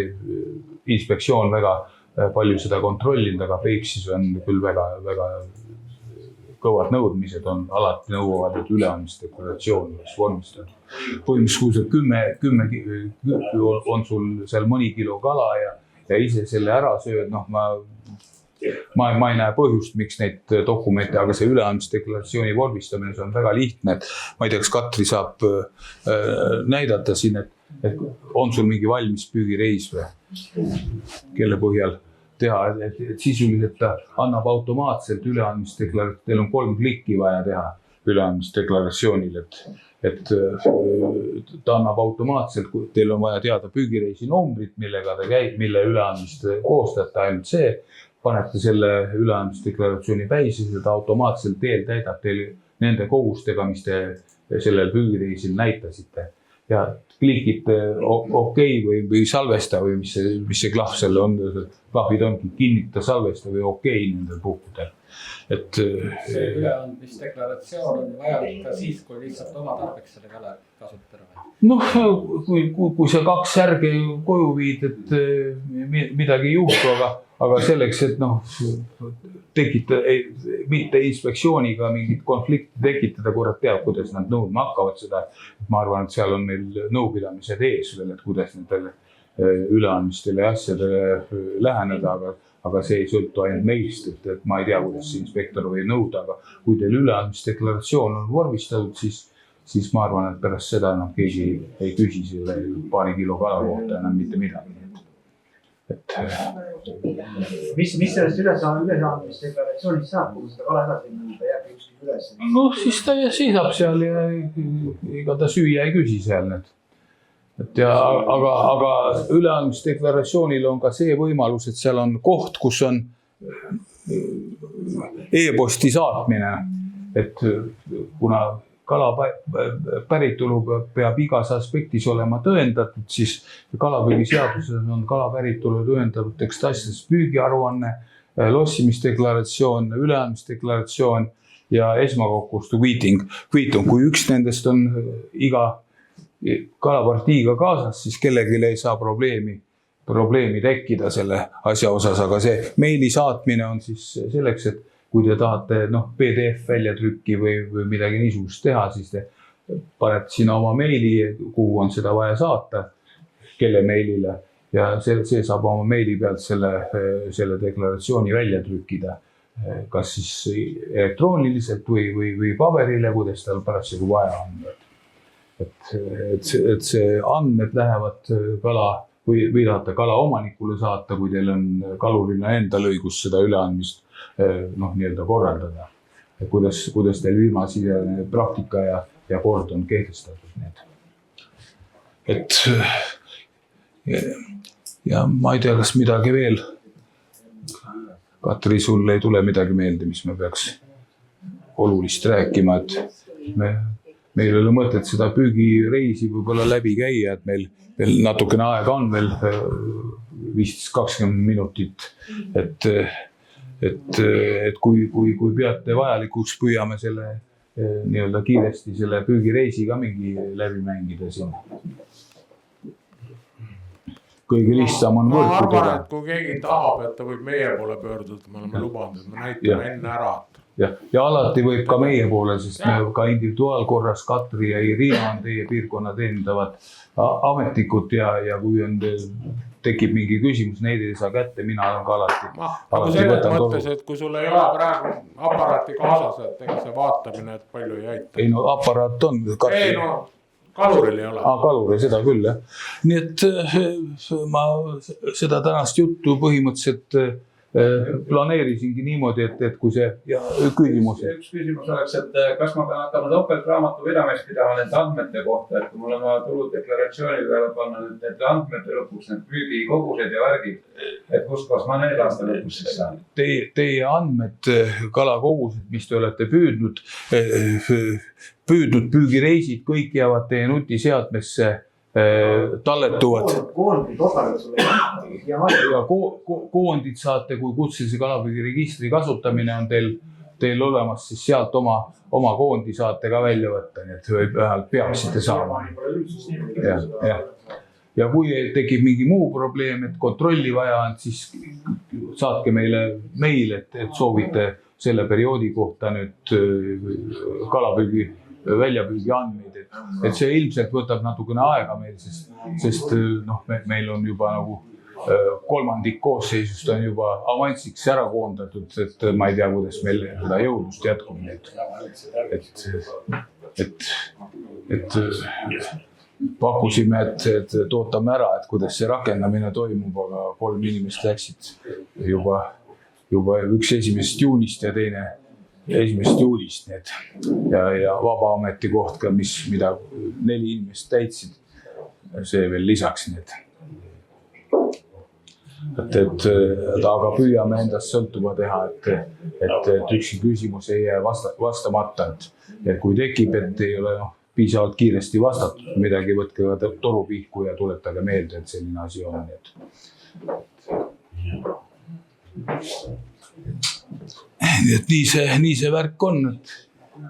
inspektsioon väga palju seda kontrollinud, aga Peipsis on küll väga kõvad nõudmised, alati nõuavad, et üleandmisdeklaratsioon oleks vormistatud. Põhimõtteliselt 10 on sul seal mõni kilo kala ja ise selle ära sööd, ma ei näe põhjust, miks neid dokumente, aga see üleandmisdeklaratsiooni vormistamine, see on väga lihtne. Ma ei tea, kas Katri saab näidata siin, et on sul mingi valmis püügireis või kelle põhjal teha, et sisuliselt ta annab automaatselt üleandmisdeklaratsiooni, teil on 3 klikki vaja teha üleandmisdeklaratsioonil, et ta annab automaatselt, kui teil on vaja teada püügireisi numbrit, mille üleandmist koostate, ainult see, panete selle üleandmisdeklaratsiooni päise, seda automaatselt teel täidab teil nende kogustega, mis te sellel püügireisil näitasite. Ja klikite OK või salvesta või mis see klahv selle on, klahvid ongi kinnita, salvesta või OK nendel puhkudel. See üleandmisdeklaratsioon on vajalik ka siis, kui lihtsalt oma tarbeks selle kala kasutada. Kui sa 2 särge koju viid, et midagi ei juhtu, aga selleks, et tekitada, mitte inspektsiooniga mingit konflikti tekitada, kurat teab, kuidas nad nõudma hakkavad seda. Ma arvan, et seal on meil nõupidamised ees veel, et kuidas nendele üleandmistele ja asjadele läheneda, aga see ei sõltu ainult meist, et ma ei tea, kuidas inspektor võib nõuda, aga kui teil üleandmisdeklaratsioon on vormistatud, siis ma arvan, et pärast seda enam keegi ei küsi selle paari kilo kala kohta enam mitte midagi. mis sellest ülesaamisdeklaratsioonist saab, kui seda kala edasi müüa, jääb ükskõik üles? noh, siis ta seisab seal ja ega ta süüa ei küsi seal need. Et ja, aga üleandmisdeklaratsioonil on ka see võimalus, et seal on koht, kus on e-posti saatmine. Et kuna kala päritolu peab igas aspektis olema tõendatud, siis kalapüügiseaduses on kala päritolu tõendatud asjades püügiaruanne, lossimisdeklaratsioon, üleandmisdeklaratsioon ja esmakokustu kviitung. Kui üks nendest on iga kalapartiiga kaasas, siis kellelgi ei saa probleemi tekkida selle asja osas, aga see meili saatmine on siis selleks, et kui te tahate PDF väljatrükki või midagi niisugust teha, siis te panete sinna oma meili, kuhu on seda vaja saata, kelle meilile ja see saab oma meili pealt selle deklaratsiooni välja trükkida, kas siis elektrooniliselt või paberile, kuidas tal parasjagu vaja on. Et see andmed lähevad kala või tahate kala omanikule saata, kui teil on kalurina endal õigus seda üleandmist nii-öelda korraldada. Kuidas teil viimase praktika ja kord on kehtestatud need. Et ja ma ei tea, kas midagi veel. Katri, sul ei tule midagi meelde, mis me peaks olulist rääkima, et meil ei ole mõtet seda püügireisi võib-olla läbi käia, et meil natukene aega on veel 15-20 minutit, et kui peate vajalikuks, püüame selle nii-öelda kiiresti selle püügireisi ka mingi läbi mängida siin. Kõige lihtsam on ma võrku arvan, et kui keegi tahab, et ta võib meie poole pöörduda, me oleme lubanud, et me näitame enne ära. Ja alati võib ka meie poole, sest me ka individuaalkorras Katri ja Irina on teie piirkonna teenindavad ametnikud ja kui tekib mingi küsimus, neid ei saa kätte, mina olen ka aga selles mõttes, et kui sul ei ole praegu aparaati kaasas, et ega see vaatamine, et palju ei aita. Ei no aparaat on. Ei no kaluril ei ole. Kaluril, seda küll jah. Nii et ma seda tänast juttu põhimõtteliselt planeerisingi niimoodi, et kui see küsimus. Üks küsimus oleks, et kas ma pean hakkama topeltraamatu pidamist pidama nende andmete kohta, et kui mul on vaja tuludeklaratsiooni peale panna need andmete lõpuks, need püügikogused ja värgid, et kustkohast ma need aasta lõpuks siis saan? Teie andmed, kalakogused, mis te olete püüdnud püügireisid, kõik jäävad teie nutiseadmesse talletuvad. Koondid saate, kui kutselise kalapüügiregistri kasutamine on teil olemas, siis sealt oma koondi saate ka välja võtta, nii et vähemalt peaksite saama. Ja kui tekib mingi muu probleem, et kontrolli vaja on, siis saatke meile meil, et soovite selle perioodi kohta nüüd kalapüügi väljapüügi andmeid, et see ilmselt võtab natukene aega meil, sest meil on juba nagu kolmandik koosseisust on juba avansiks ära koondatud, et ma ei tea, kuidas meil seda jõudlust jätkub. Et pakkusime, et ootame ära, et kuidas see rakendamine toimub, aga 3 inimest läksid juba üks 1. juunist ja teine 1. juulist need ja Vabaameti koht ka, mida 4 inimest täitsid, see veel lisaks need. Aga püüame endast sõltuva teha, et ükski küsimus ei jää vastamata, et kui tekib, et ei ole piisavalt kiiresti vastatud midagi, võtke ka torupihku ja tuletage meelde, et selline asi on. Et nii see värk on,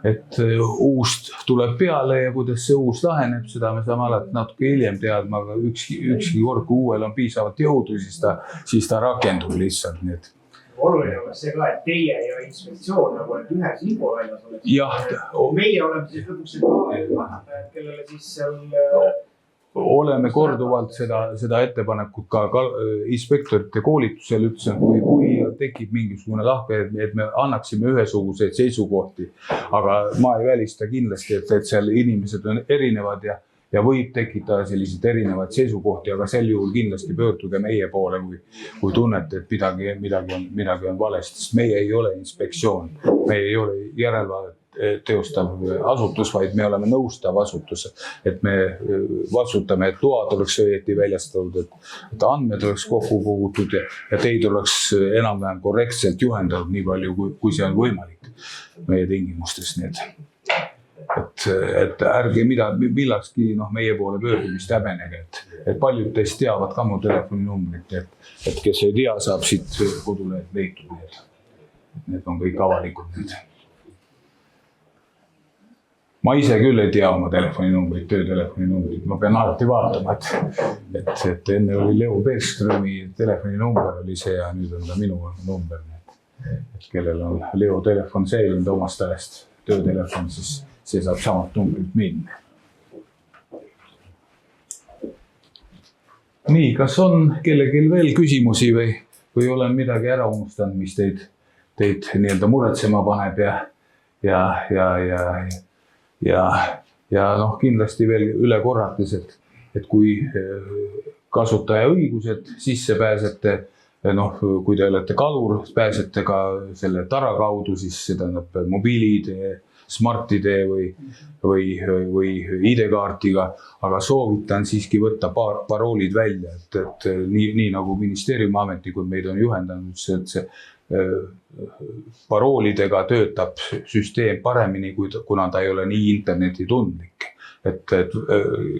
et uus tuleb peale ja kuidas see uus laheneb, seda me saame alati natuke hiljem teadma, aga ükski kord, kui uuel on piisavalt jõudu, siis ta rakendub lihtsalt. Oluline on see ka, et teie ja inspektsioon nagu ühes infoväljas oleks. Meie oleme siis lõpuks vahendajad, kellele siis seal... Oleme korduvalt seda ettepanekut ka inspektorite koolitusel ütlesin, kui tekib mingisugune lahke, et me annaksime ühesuguseid seisukohti, aga ma ei välista kindlasti, et seal inimesed on erinevad ja võib tekitada selliseid erinevaid seisukohti, aga sel juhul kindlasti pöörduge meie poole, kui tunnete, et midagi on valesti, sest meie ei ole inspektsioon, meie ei ole järelevalvet teostav asutus, vaid me oleme nõustav asutus, et me vastutame, et load oleks õieti väljastatud, et andmed oleks kokku kogutud ja teid oleks enam-vähem korrektselt juhendatud nii palju, kui see on võimalik meie tingimustes. Et ärge millakski meie poole pöördumist häbenege, et paljud teist teavad ka mu telefoninumbrit, et kes ei tea, saab siit kodulehelt leitud. Need on kõik avalikud nüüd. Ma ise küll ei tea oma telefoninumbrit, töötelefoninumbrit, ma pean alati vaatama, et enne oli Leo Bergströmi telefoninumber oli see ja nüüd on ta minu number. Et kellel on Leo telefon seelinud omast ajast töötelefon, siis see saab samalt numbrit minna. Nii, kas on kellelgi veel küsimusi või olen midagi ära unustanud, mis teid nii-öelda muretsema paneb ja kindlasti veel üle korrates, et kui kasutaja õigused sisse pääsete, kui te olete kalur, pääsete ka selle tara kaudu, siis see tähendab mobiili-ID, Smart-ID või ID-kaartiga, aga soovitan siiski võtta paroolid välja, et nii nagu ministeeriumi ametnikud meid on juhendanud, et see paroolidega töötab süsteem paremini, kuna ta ei ole nii internetitundlik. Et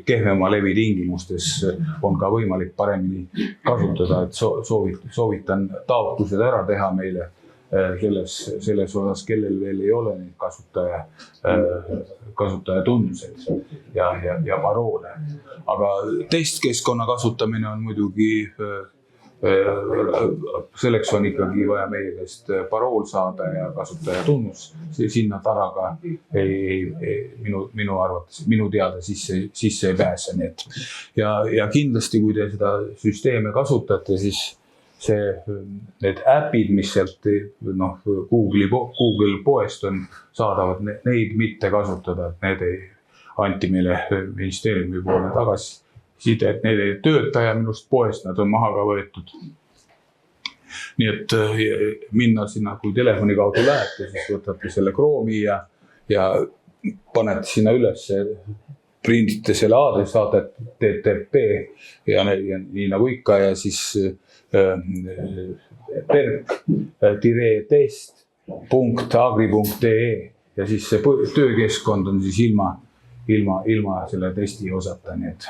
kehvema levi tingimustes on ka võimalik paremini kasutada, et soovitan taotlused ära teha meile selles osas, kellel veel ei ole neid kasutajatunnuseid ja paroole. Aga testkeskkonna kasutamine on muidugi, selleks on ikkagi vaja meie käest parool saada ja kasutajatunnus. Sinna taraga minu arvates, minu teada sisse ei pääse. Ja kindlasti, kui te seda süsteeme kasutate, siis need äpid, mis sealt Google poest on saadavad, neid mitte kasutada, et need ei anti meile ministeeriumi poole tagasiside, et need ei tööta ja minust poest nad on maha ka võetud. Nii et minna sinna, kui telefoni kaudu lähete, siis võtate selle Chrome'i ja panete sinna üles, prindite selle aadressi, saate TTP ja nii nagu ikka ja siis perk-test.agri.ee ja siis see töökeskkond on siis ilma selle testi osata, nii et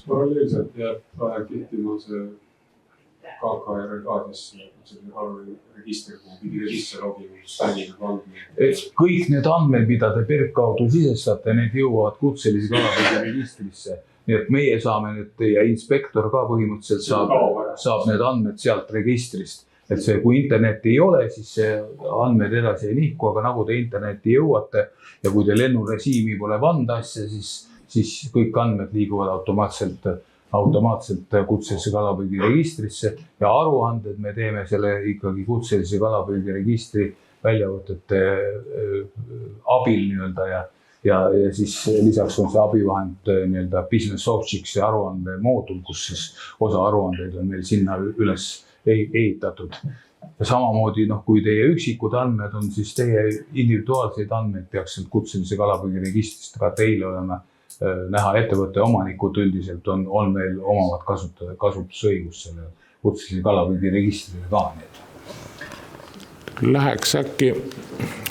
paralleelselt jääb kehtima see KKRK registri, kuhu pidi sisse logima. Kõik need andmed, mida te PERK kaudu sisestate, need jõuavad kutselise kalapüügi registrisse. Nii et meie saame need ja inspektor ka põhimõtteliselt saab need andmed sealt registrist. Et see, kui internetti ei ole, siis see andmed edasi ei liiku, aga nagu te internetti jõuate ja kui te lennurežiimi pole vandasse, siis kõik andmed liiguvad automaatselt kutselise kalapüügi registrisse ja aruanded me teeme selle ikkagi kutselise kalapüügi registri väljavõtete abil nii-öelda ja siis lisaks on see abivahend nii-öelda business objects ja aruande moodul, kus siis osa aruandeid on meil sinna üles ehitatud. Ja samamoodi, kui teie üksikud andmed on, siis teie individuaalseid andmeid peaks kutselise kalapüügi registrist ka teile olema näha. Ettevõtte omanikud üldiselt on meil omavad kasutusõigus selle kutselise kalapüügi registrile ka. Läheks äkki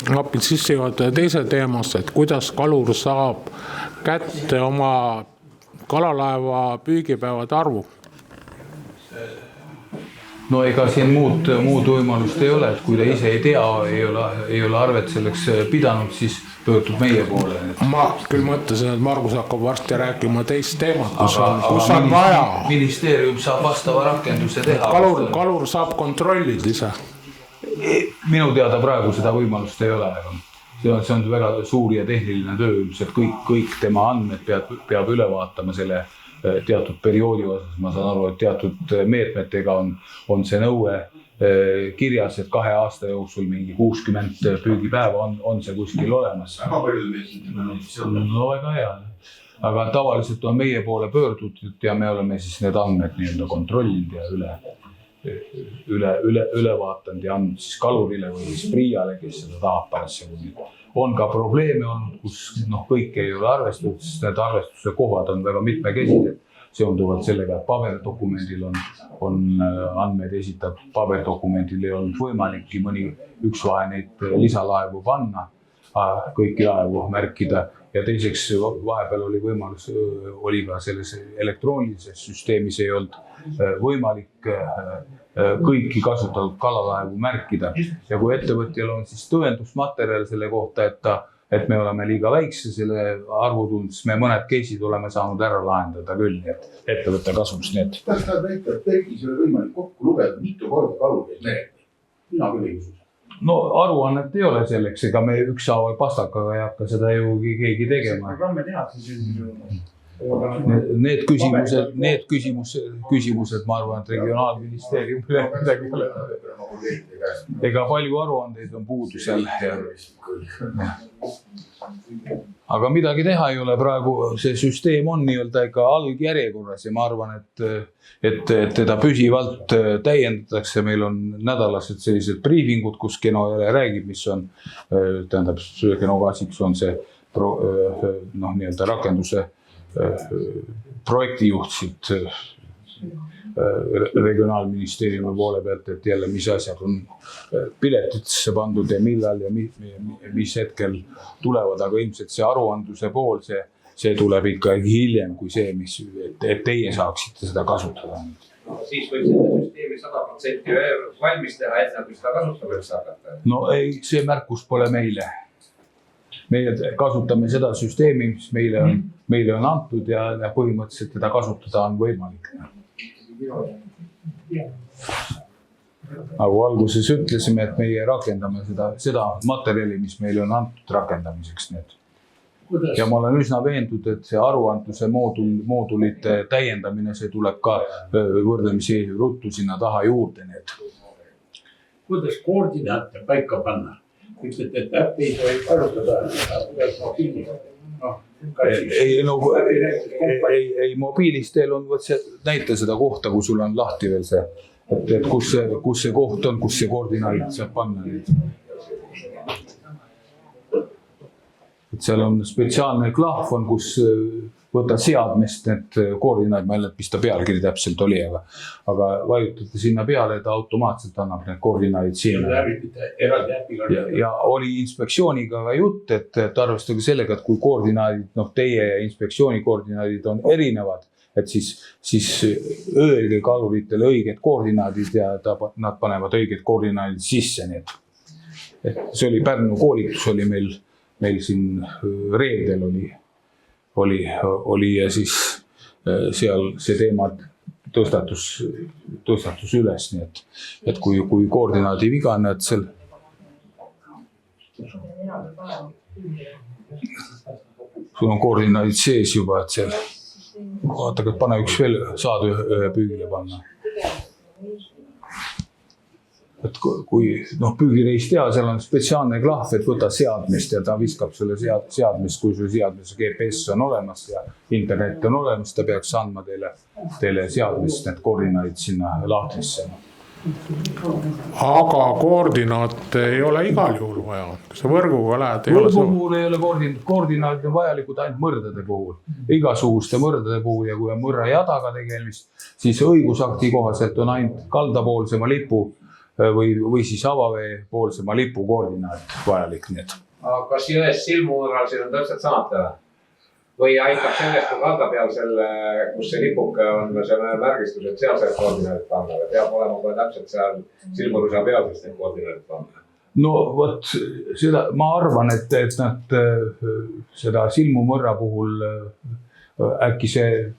napid sisse juurde teise teemasse, et kuidas kalur saab kätte oma kalalaeva püügipäevade arvu? No ega siin muud võimalust ei ole, et kui te ise ei tea, ei ole arvet selleks pidanud, siis pöördub meie poole. Ma küll mõtlesin, et Margus hakkab varsti rääkima teist teemat, kus on vaja. Ministeerium saab vastava rakenduse teha. Kalur saab kontrollida ise. Minu teada praegu seda võimalust ei ole. See on väga suur ja tehniline töö, et kõik tema andmed peab üle vaatama selle teatud perioodi osas. Ma saan aru, et teatud meetmetega on see nõue kirjas, et 2 aasta jooksul mingi 60 püügipäeva on see kuskil olemas. Väga paljud meist on no väga hea. Aga tavaliselt on meie poole pöördutud ja me oleme siis need andmed nii-öelda kontrollinud ja üle vaatanud ja andnud siis kalurile või siis Priiale, kes seda tahab parasjagu. On ka probleeme olnud, kus kõik ei ole arvestatud, sest need arvestuse kohad on väga mitmekesised. Seonduvalt sellega, et paberdokumendil on andmeid esitatud, paberdokumendil ei olnud võimalikki mõni üks vahe neid lisalaevu panna, kõiki laevu märkida ja teiseks vahepeal oli võimalus, oli ka selles elektroonilises süsteemis ei olnud võimalik kõiki kasutatud kalalaevu märkida ja kui ettevõtjal on siis tõendusmaterjal selle kohta, et me oleme liiga väikse selle arvutund, siis me mõned case'id oleme saanud ära lahendada küll, nii et ettevõtte kasuks need. Kas ta väita, et Bergis ei ole võimalik kokku lugeda, mitu korda kalur käib merel? Mina küll ei usu. No aruannet ei ole selleks, ega me ükshaaval pastakaga ei hakka seda ju keegi tegema. Programme tehakse siis. Need küsimused, ma arvan, et regionaalministeeriumile midagi ei ole. Ega palju aruandeid on puudu seal. Aga midagi teha ei ole praegu, see süsteem on nii-öelda ikka algjärjekorras ja ma arvan, et teda püsivalt täiendatakse. Meil on nädalased sellised briifingud, kus Geno räägib, mis on, tähendab, Geno Kaasiks on see nii-öelda rakenduse projektijuht siit regionaalministeeriumi poole pealt, et jälle mis asjad on piletitesse pandud ja millal ja mis hetkel tulevad, aga ilmselt see aruandluse pool, see tuleb ikkagi hiljem kui see, et teie saaksite seda kasutada. Siis võib selle süsteemi 100% valmis teha, et kui seda kasutada võiks hakata. No ei, see märkus pole meile. Meie kasutame seda süsteemi, mis meile on antud ja põhimõtteliselt teda kasutada on võimalik. Nagu alguses ütlesime, et meie rakendame seda materjali, mis meile on antud rakendamiseks. Ja ma olen üsna veendud, et see aruandluse moodulite täiendamine, see tuleb ka võrdlemisi ruttu sinna taha juurde. Kuidas koordinaate paika panna? Ütlete, et äppi ei tohi kasutada, kuidas mobiilis. Ei, mobiilis teil on, näita seda kohta, kui sul on lahti veel see, et kus see koht on, kus see koordinaadid saab panna. Et seal on spetsiaalne klahv on, kus võtta seadmest need koordinaadid, ma ei tea, mis ta pealkiri täpselt oli, aga vajutate sinna peale, et automaatselt annab need koordinaadid sinna. Ja oli inspektsiooniga ka jutt, et arvestage sellega, et kui koordinaadid, teie inspektsiooni koordinaadid on erinevad, et siis öelge kaluritele õiged koordinaadid ja nad panevad õiged koordinaadid sisse. See oli Pärnu koolitus, oli meil siin reedel oli ja siis seal see teema tõstatus üles, nii et kui koordinaadi vigane, et seal sul on koordinaadid sees juba, et seal vaatagi, et pane üks veel saad ühe püügile panna. Et kui püügireis teha, seal on spetsiaalne klahv, et võta seadmist ja ta viskab selle seadmist, kui sul seadmes GPS on olemas ja internet on olemas, ta peaks andma teile seadmist need koordinaadid sinna lahtrisse. Aga koordinaat ei ole igal juhul vaja. Kas see võrguga lähed? Võrgu puhul ei ole koordinaadid on vajalikud ainult mõrdade puhul. Igasuguste mõrdade puhul ja kui on mõrra jadaga tegemist, siis õigusakti kohaselt on ainult kaldapoolsema lipu või siis avavee poolsema lipu koordinaat vajalik. Aga kas jões silmumõrral siin on täpselt samad teha? Või aitab sellest, kui kalda peal kus see lipuke on selle märgistus, et seal saab koordinaadid panna või peab olema kohe täpselt seal silmurüsa peal, sest need koordinaadid panna? No vot, ma arvan, et nad seda silmumõrra puhul äkki see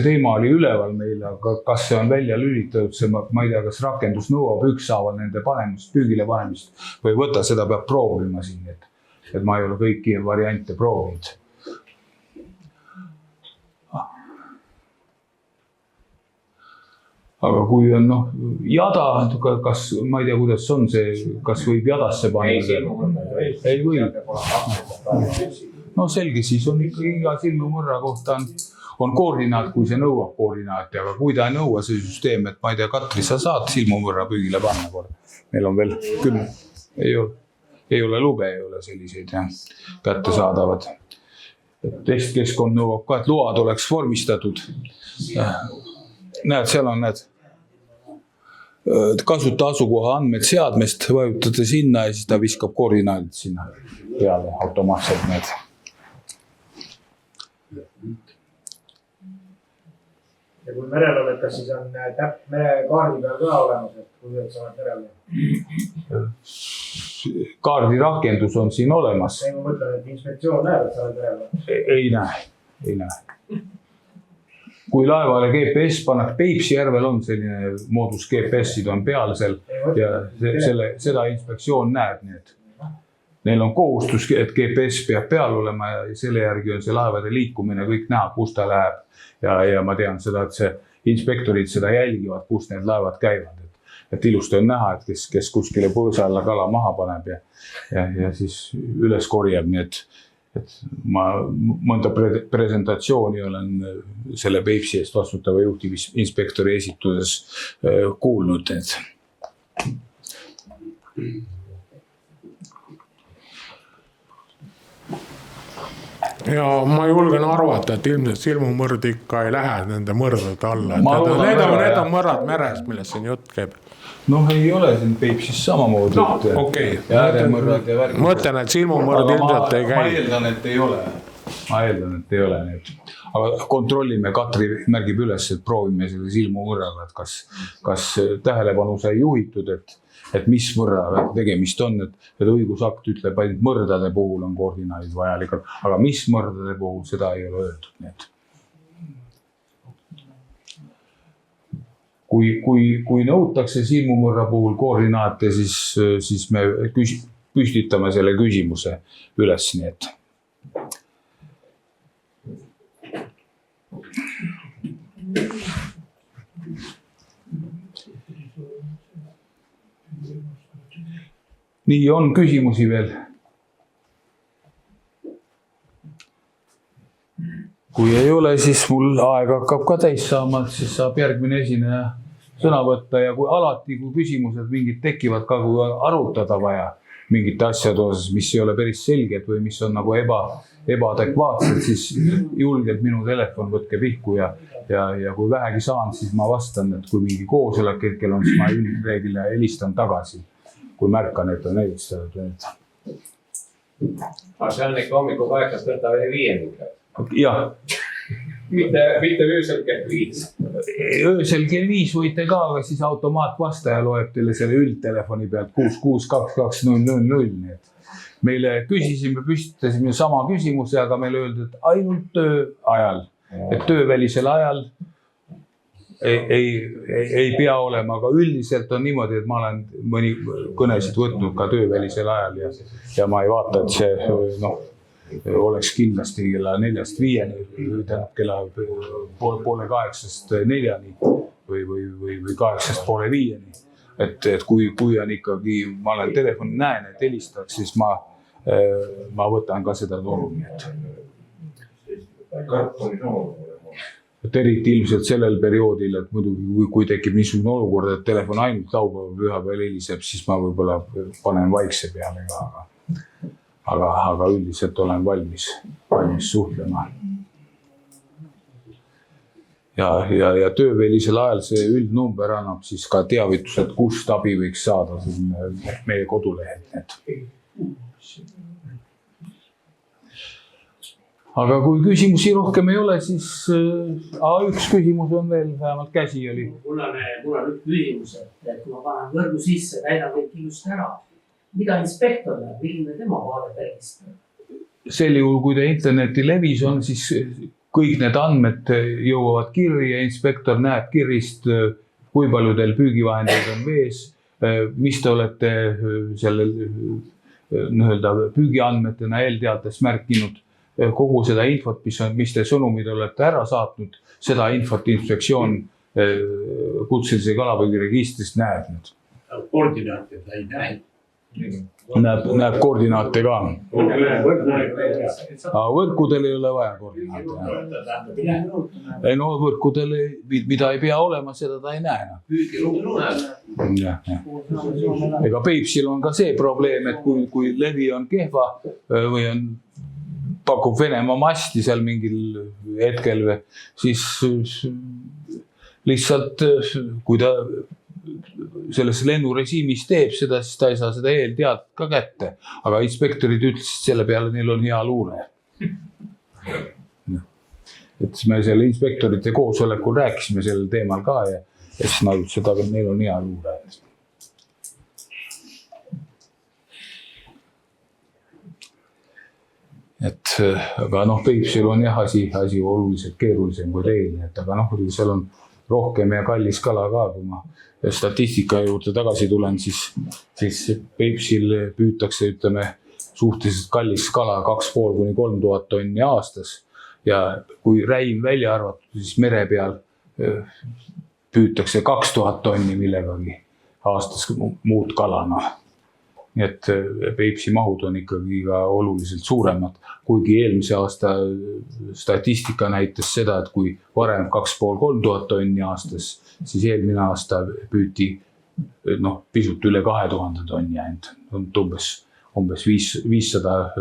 teema oli üleval meil, aga kas see on välja lülitatud, ma ei tea, kas rakendus nõuab ükshaaval nende püügile panemist või võtta, seda peab proovima siin, et ma ei ole kõiki variante proovinud. aga kui on jada, kas ma ei tea, kuidas on see, kas võib jadasse panna? Ei või. No selge, siis on ikka iga silmumõrra kohta on koordinaat, kui see nõuab koordinaati, aga kui ta ei nõua see süsteem, et ma ei tea, Katri, sa saad silmumõrra püügile panna kord. Meil on veel 10. Ei ole lube, ei ole selliseid kätte saadavad. Testkeskkond nõuab ka, et load oleks vormistatud. Näed, seal on kasuta asukoha andmed seadmest, vajutate sinna ja siis ta viskab koordinaadid sinna peale automaatselt need. Ja kui merel oled, kas siis on merekaardi peal ka olemas, et kui sa oled merel? Kaardirakendus on siin olemas. Ei, ma mõtlen, et inspektsioon näeb, et sa oled merel. Ei näe. Kui laevale GPS pannakse, Peipsi järvel on selline moodus GPS-id on peal seal ja seda inspektsioon näeb. Neil on kohustus, et GPS peab peal olema ja selle järgi on see laevade liikumine, kõik näha, kus ta läheb. Ja ma tean seda, et see inspektorid seda jälgivad, kus need laevad käivad. Et ilusti on näha, et kes kuskile põõsa alla kala maha paneb ja siis üles korjab. Nii et ma mõnda presentatsiooni olen selle Peipsi eest vastutava juhtivinspektori esituses kuulnud. Ja ma julgen arvata, et ilmselt silmumõrd ikka ei lähe nende mõrdade alla. Need on mõrrad meres, millest siin jutt käib. Ei ole siin Peipsis samamoodi. Ja ääremõrrad ja värgid. Mõtlen, et silmumõrd ilmselt ei käi. Ma eeldan, et ei ole. Aga kontrollime, Katri märgib üles, et proovime selle silmumõrraga, et kas tähelepanu sai juhitud, et mis mõrra tegemist on, et õigusakt ütleb, ainult mõrdade puhul on koordinaadid vajalikud, aga mis mõrdade puhul seda ei ole öeldud. Kui nõutakse silmumõrra puhul koordinaate, siis me püstitame selle küsimuse üles. Nii on küsimusi veel. Kui ei ole, siis mul aeg hakkab ka täis saama, siis saab järgmine esineja sõna võtta ja kui alati, kui küsimused mingid tekivad ka, kui arutada vaja mingite asjade osas, mis ei ole päris selged või mis on nagu ebaadekvaatsed, siis julgelt minu telefon võtke pihku ja kui vähegi saan, siis ma vastan, et kui mingi koosolek hetkel on, siis ma üldreeglina helistan tagasi. Kui märkan, et on helistatud. Aga see on ikka hommiku 8:05. Jah. Mitte öösel kell 5. Öösel kell 5 võite ka, aga siis automaatvastaja loeb teile selle üldtelefoni pealt 6622000. Meile püstitasime sama küsimuse, aga meile öeldi, et ainult töö ajal. Et töövälisel ajal ei pea olema, aga üldiselt on niimoodi, et ma olen mõni kõnesid võtnud ka töövälisel ajal ja ma ei vaata, et see oleks kindlasti kella 4-5, kella 7:30 või 8:30. Et kui on ikkagi, ma olen telefoni näen, et helistaks, siis ma võtan ka seda torumi. Et eriti ilmselt sellel perioodil, et muidugi kui tekib niisugune olukord, et telefon ainult laupäeval pühapäeval heliseb, siis ma võib-olla panen vaikse peale ka, aga üldiselt olen valmis suhtlema. Ja töövälisel ajal see üldnumber annab siis ka teavitused, kust abi võiks saada meie kodulehelt. Aga kui küsimusi rohkem ei ole, siis üks küsimus on veel, vähemalt käsi oli. Mul on üks küsimus, et kui ma panen võrgu sisse, täidan kõik ilusti ära. Mida inspektor näeb, milline tema vaade tervist? Sel juhul, kui ta interneti levis on, siis kõik need andmed jõuavad kirja ja inspektor näeb kirjist, kui palju teil püügivahendeid on vees, mis te olete selle püügiandmetena eelteates märkinud. Kogu seda infot, mis te sõnumid olete ära saatnud, seda infot inspektsioon kutselise kalapüügiregistrist näeb nüüd. Koordinaatid ei näe. Näeb koordinaate ka. Võrkudel ei ole vaja koordinaate. Ei no võrkudel, mida ei pea olema, seda ta ei näe. Ega Peipsil on ka see probleem, et kui levi on kehva või pakub Venemaa masti seal mingil hetkel, siis lihtsalt kui ta selles lennurežiimis teeb seda, siis ta ei saa seda eelteadet ka kätte. Aga inspektorid ütlesid selle peale, neil on hea luure. Et me selle inspektorite koosolekul rääkisime sellel teemal ka ja siis nad ütlesid, aga neil on hea luure. Et aga Peipsil on jah asi oluliselt keerulisem kui teil, aga seal on rohkem ja kallis kala ka, kui ma statistika juurde tagasi tulen, siis Peipsil püütakse, ütleme, suhteliselt kallis kala 2500–3000 tonni aastas ja kui räim välja arvatud, siis mere peal püütakse 2000 tonni millegagi aastas muud kala. Nii et Peipsi mahud on ikkagi ka oluliselt suuremad, kuigi eelmise aasta statistika näitas seda, et kui varem 2500–3000 tonni aastas, siis eelmine aasta püüti pisut üle 2000 tonni ainult. Umbes 500, 500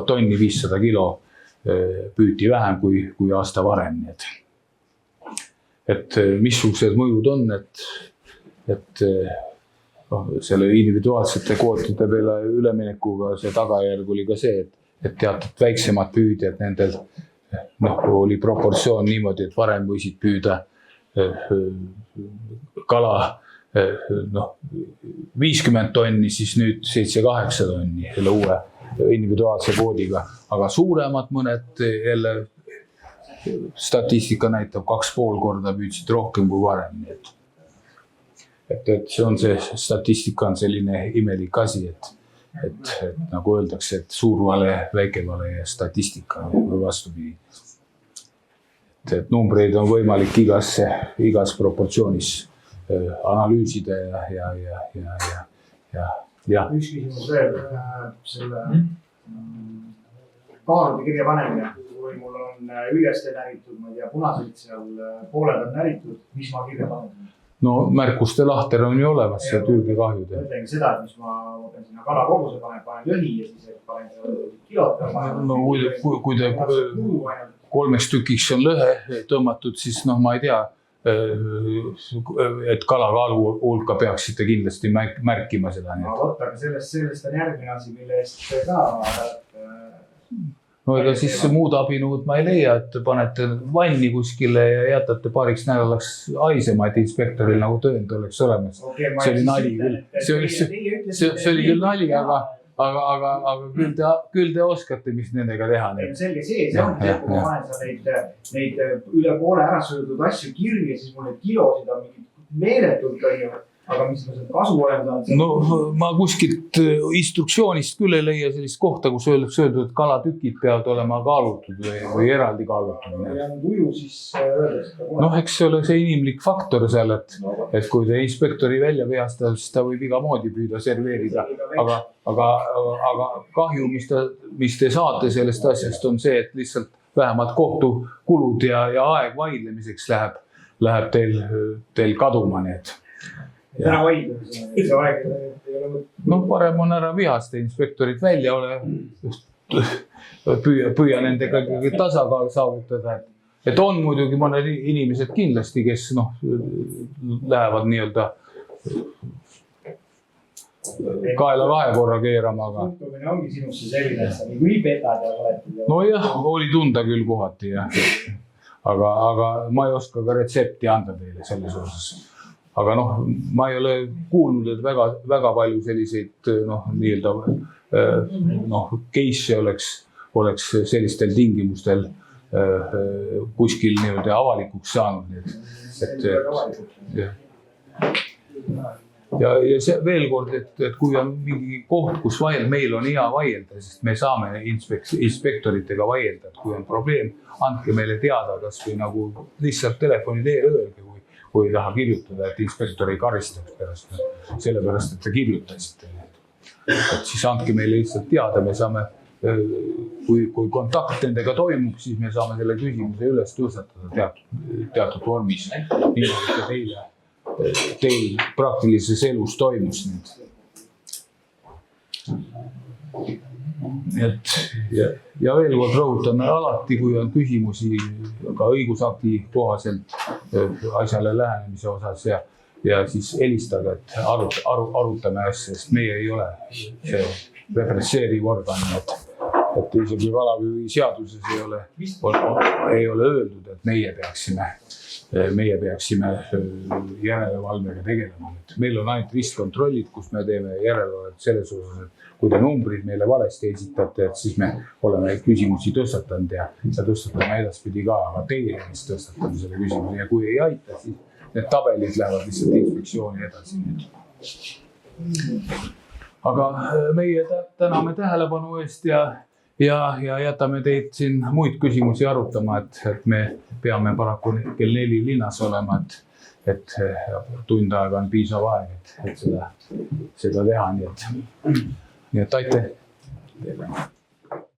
tonni, 500 kilo püüti vähem kui aasta varem. Et missugused mõjud on, et selle individuaalsete kvootide peale üleminekuga see tagajärg oli ka see, et teatud väiksemad püüdjad, nendel oli proportsioon niimoodi, et varem võisid püüda kala 50 tonni, siis nüüd 7-8 tonni selle uue individuaalse kvoodiga, aga suuremad mõned jälle statistika näitab 2,5 korda püüdsid rohkem kui varem. Et see on see statistika on selline imelik asi, et nagu öeldakse, et suur vale, väike vale ja statistika või vastupidi. Et numbreid on võimalik igas proportsioonis analüüsida ja. Üks küsimus veel, selle kaalude kirja panemine, kui mul on üljeste näritud, ma ei tea, punased seal pooled on näritud, mis ma kirja panen? No märkuste lahter on ju olemas see tüübikahjud. Mõtlengi seda, et mis ma pean sinna kala koguse panen jõhi ja siis panen kilot. No kui te 3 tükiks on lõhe tõmmatud, siis ma ei tea, et kalakaalu hulka peaksite kindlasti märkima seda. Aga sellest on järgmine asi, mille eest ka... No ega siis muud abinõud ma ei leia, et panete vanni kuskile ja jätate paariks nädalaks haisema, et inspektoril nagu tõend oleks olemas. See oli nali küll. See oli küll nali, aga küll te oskate, mis nendega teha. Selge see on see, kui ma panen sa neid üle poole ära söödud asju kirja, siis mul neid kilosid on meeletult õigemad. Aga mis ma seda kasu olen saanud? No ma kuskilt instruktsioonist küll ei leia sellist kohta, kus öeldakse, et kalatükid peavad olema kaalutud või eraldi kaalutud. Eks see ole see inimlik faktor seal, et kui te inspektori välja vihastada, siis ta võib iga moodi püüda serveerida. Aga kahju, mis te saate sellest asjast, on see, et lihtsalt vähemalt kohtukulud ja aeg vaidlemiseks läheb teil kaduma need. Täna vaidlemisena, see aeg ei ole mõte. Parem on ära vihasta inspektorid välja püüa nendega tasakaal saavutada. Et on muidugi mõned inimesed kindlasti, kes lähevad nii-öelda kaela kahekorra keerama. Suhtumine ongi sinusse selline, et sa nii petad ja oled. No jah, oli tunda küll kohati. Aga ma ei oska ka retsepti anda teile selles osas. Aga ma ei ole kuulnud, et väga palju selliseid case'e oleks sellistel tingimustel kuskil avalikuks saanud. ja see veel kord, et kui on mingi koht, kus meil on hea vaielda, sest me saame inspektoritega vaielda, et kui on probleem, andke meile teada, kas või nagu lihtsalt telefoni teel öelge, kui ei taha kirjutada, et inspektor ei karistaks pärast, sellepärast, et te kirjutasite. Et siis andke meile lihtsalt teada, me saame, kui kontakt nendega toimub, siis me saame selle küsimuse üles tõstatada teatud vormis. Nii nagu teil praktilises elus toimus nüüd. Ja veel kord rõhutame alati, kui on küsimusi ka õigusakti kohaselt asjale lähenemise osas ja siis helistage, et arutame asja, sest meie ei ole see represseeriv organ, et isegi kalapüügi seaduses ei ole öeldud, et meie peaksime järelevalvega tegelema. Meil on ainult ristkontrollid, kus me teeme järelevalvet selles osas, et kui te numbrid meile valesti esitate, et siis me oleme küsimusi tõstatanud ja tõstatame edaspidi ka, aga teie eest tõstatame selle küsimuse ja kui ei aita, siis need tabelid lähevad lihtsalt inspektsiooni edasi. Aga meie täname tähelepanu eest ja jätame teid siin muid küsimusi arutama, et me peame paraku kell 4 linnas olema, et tund aega on piisav aeg, et seda teha, nii et aitäh teile.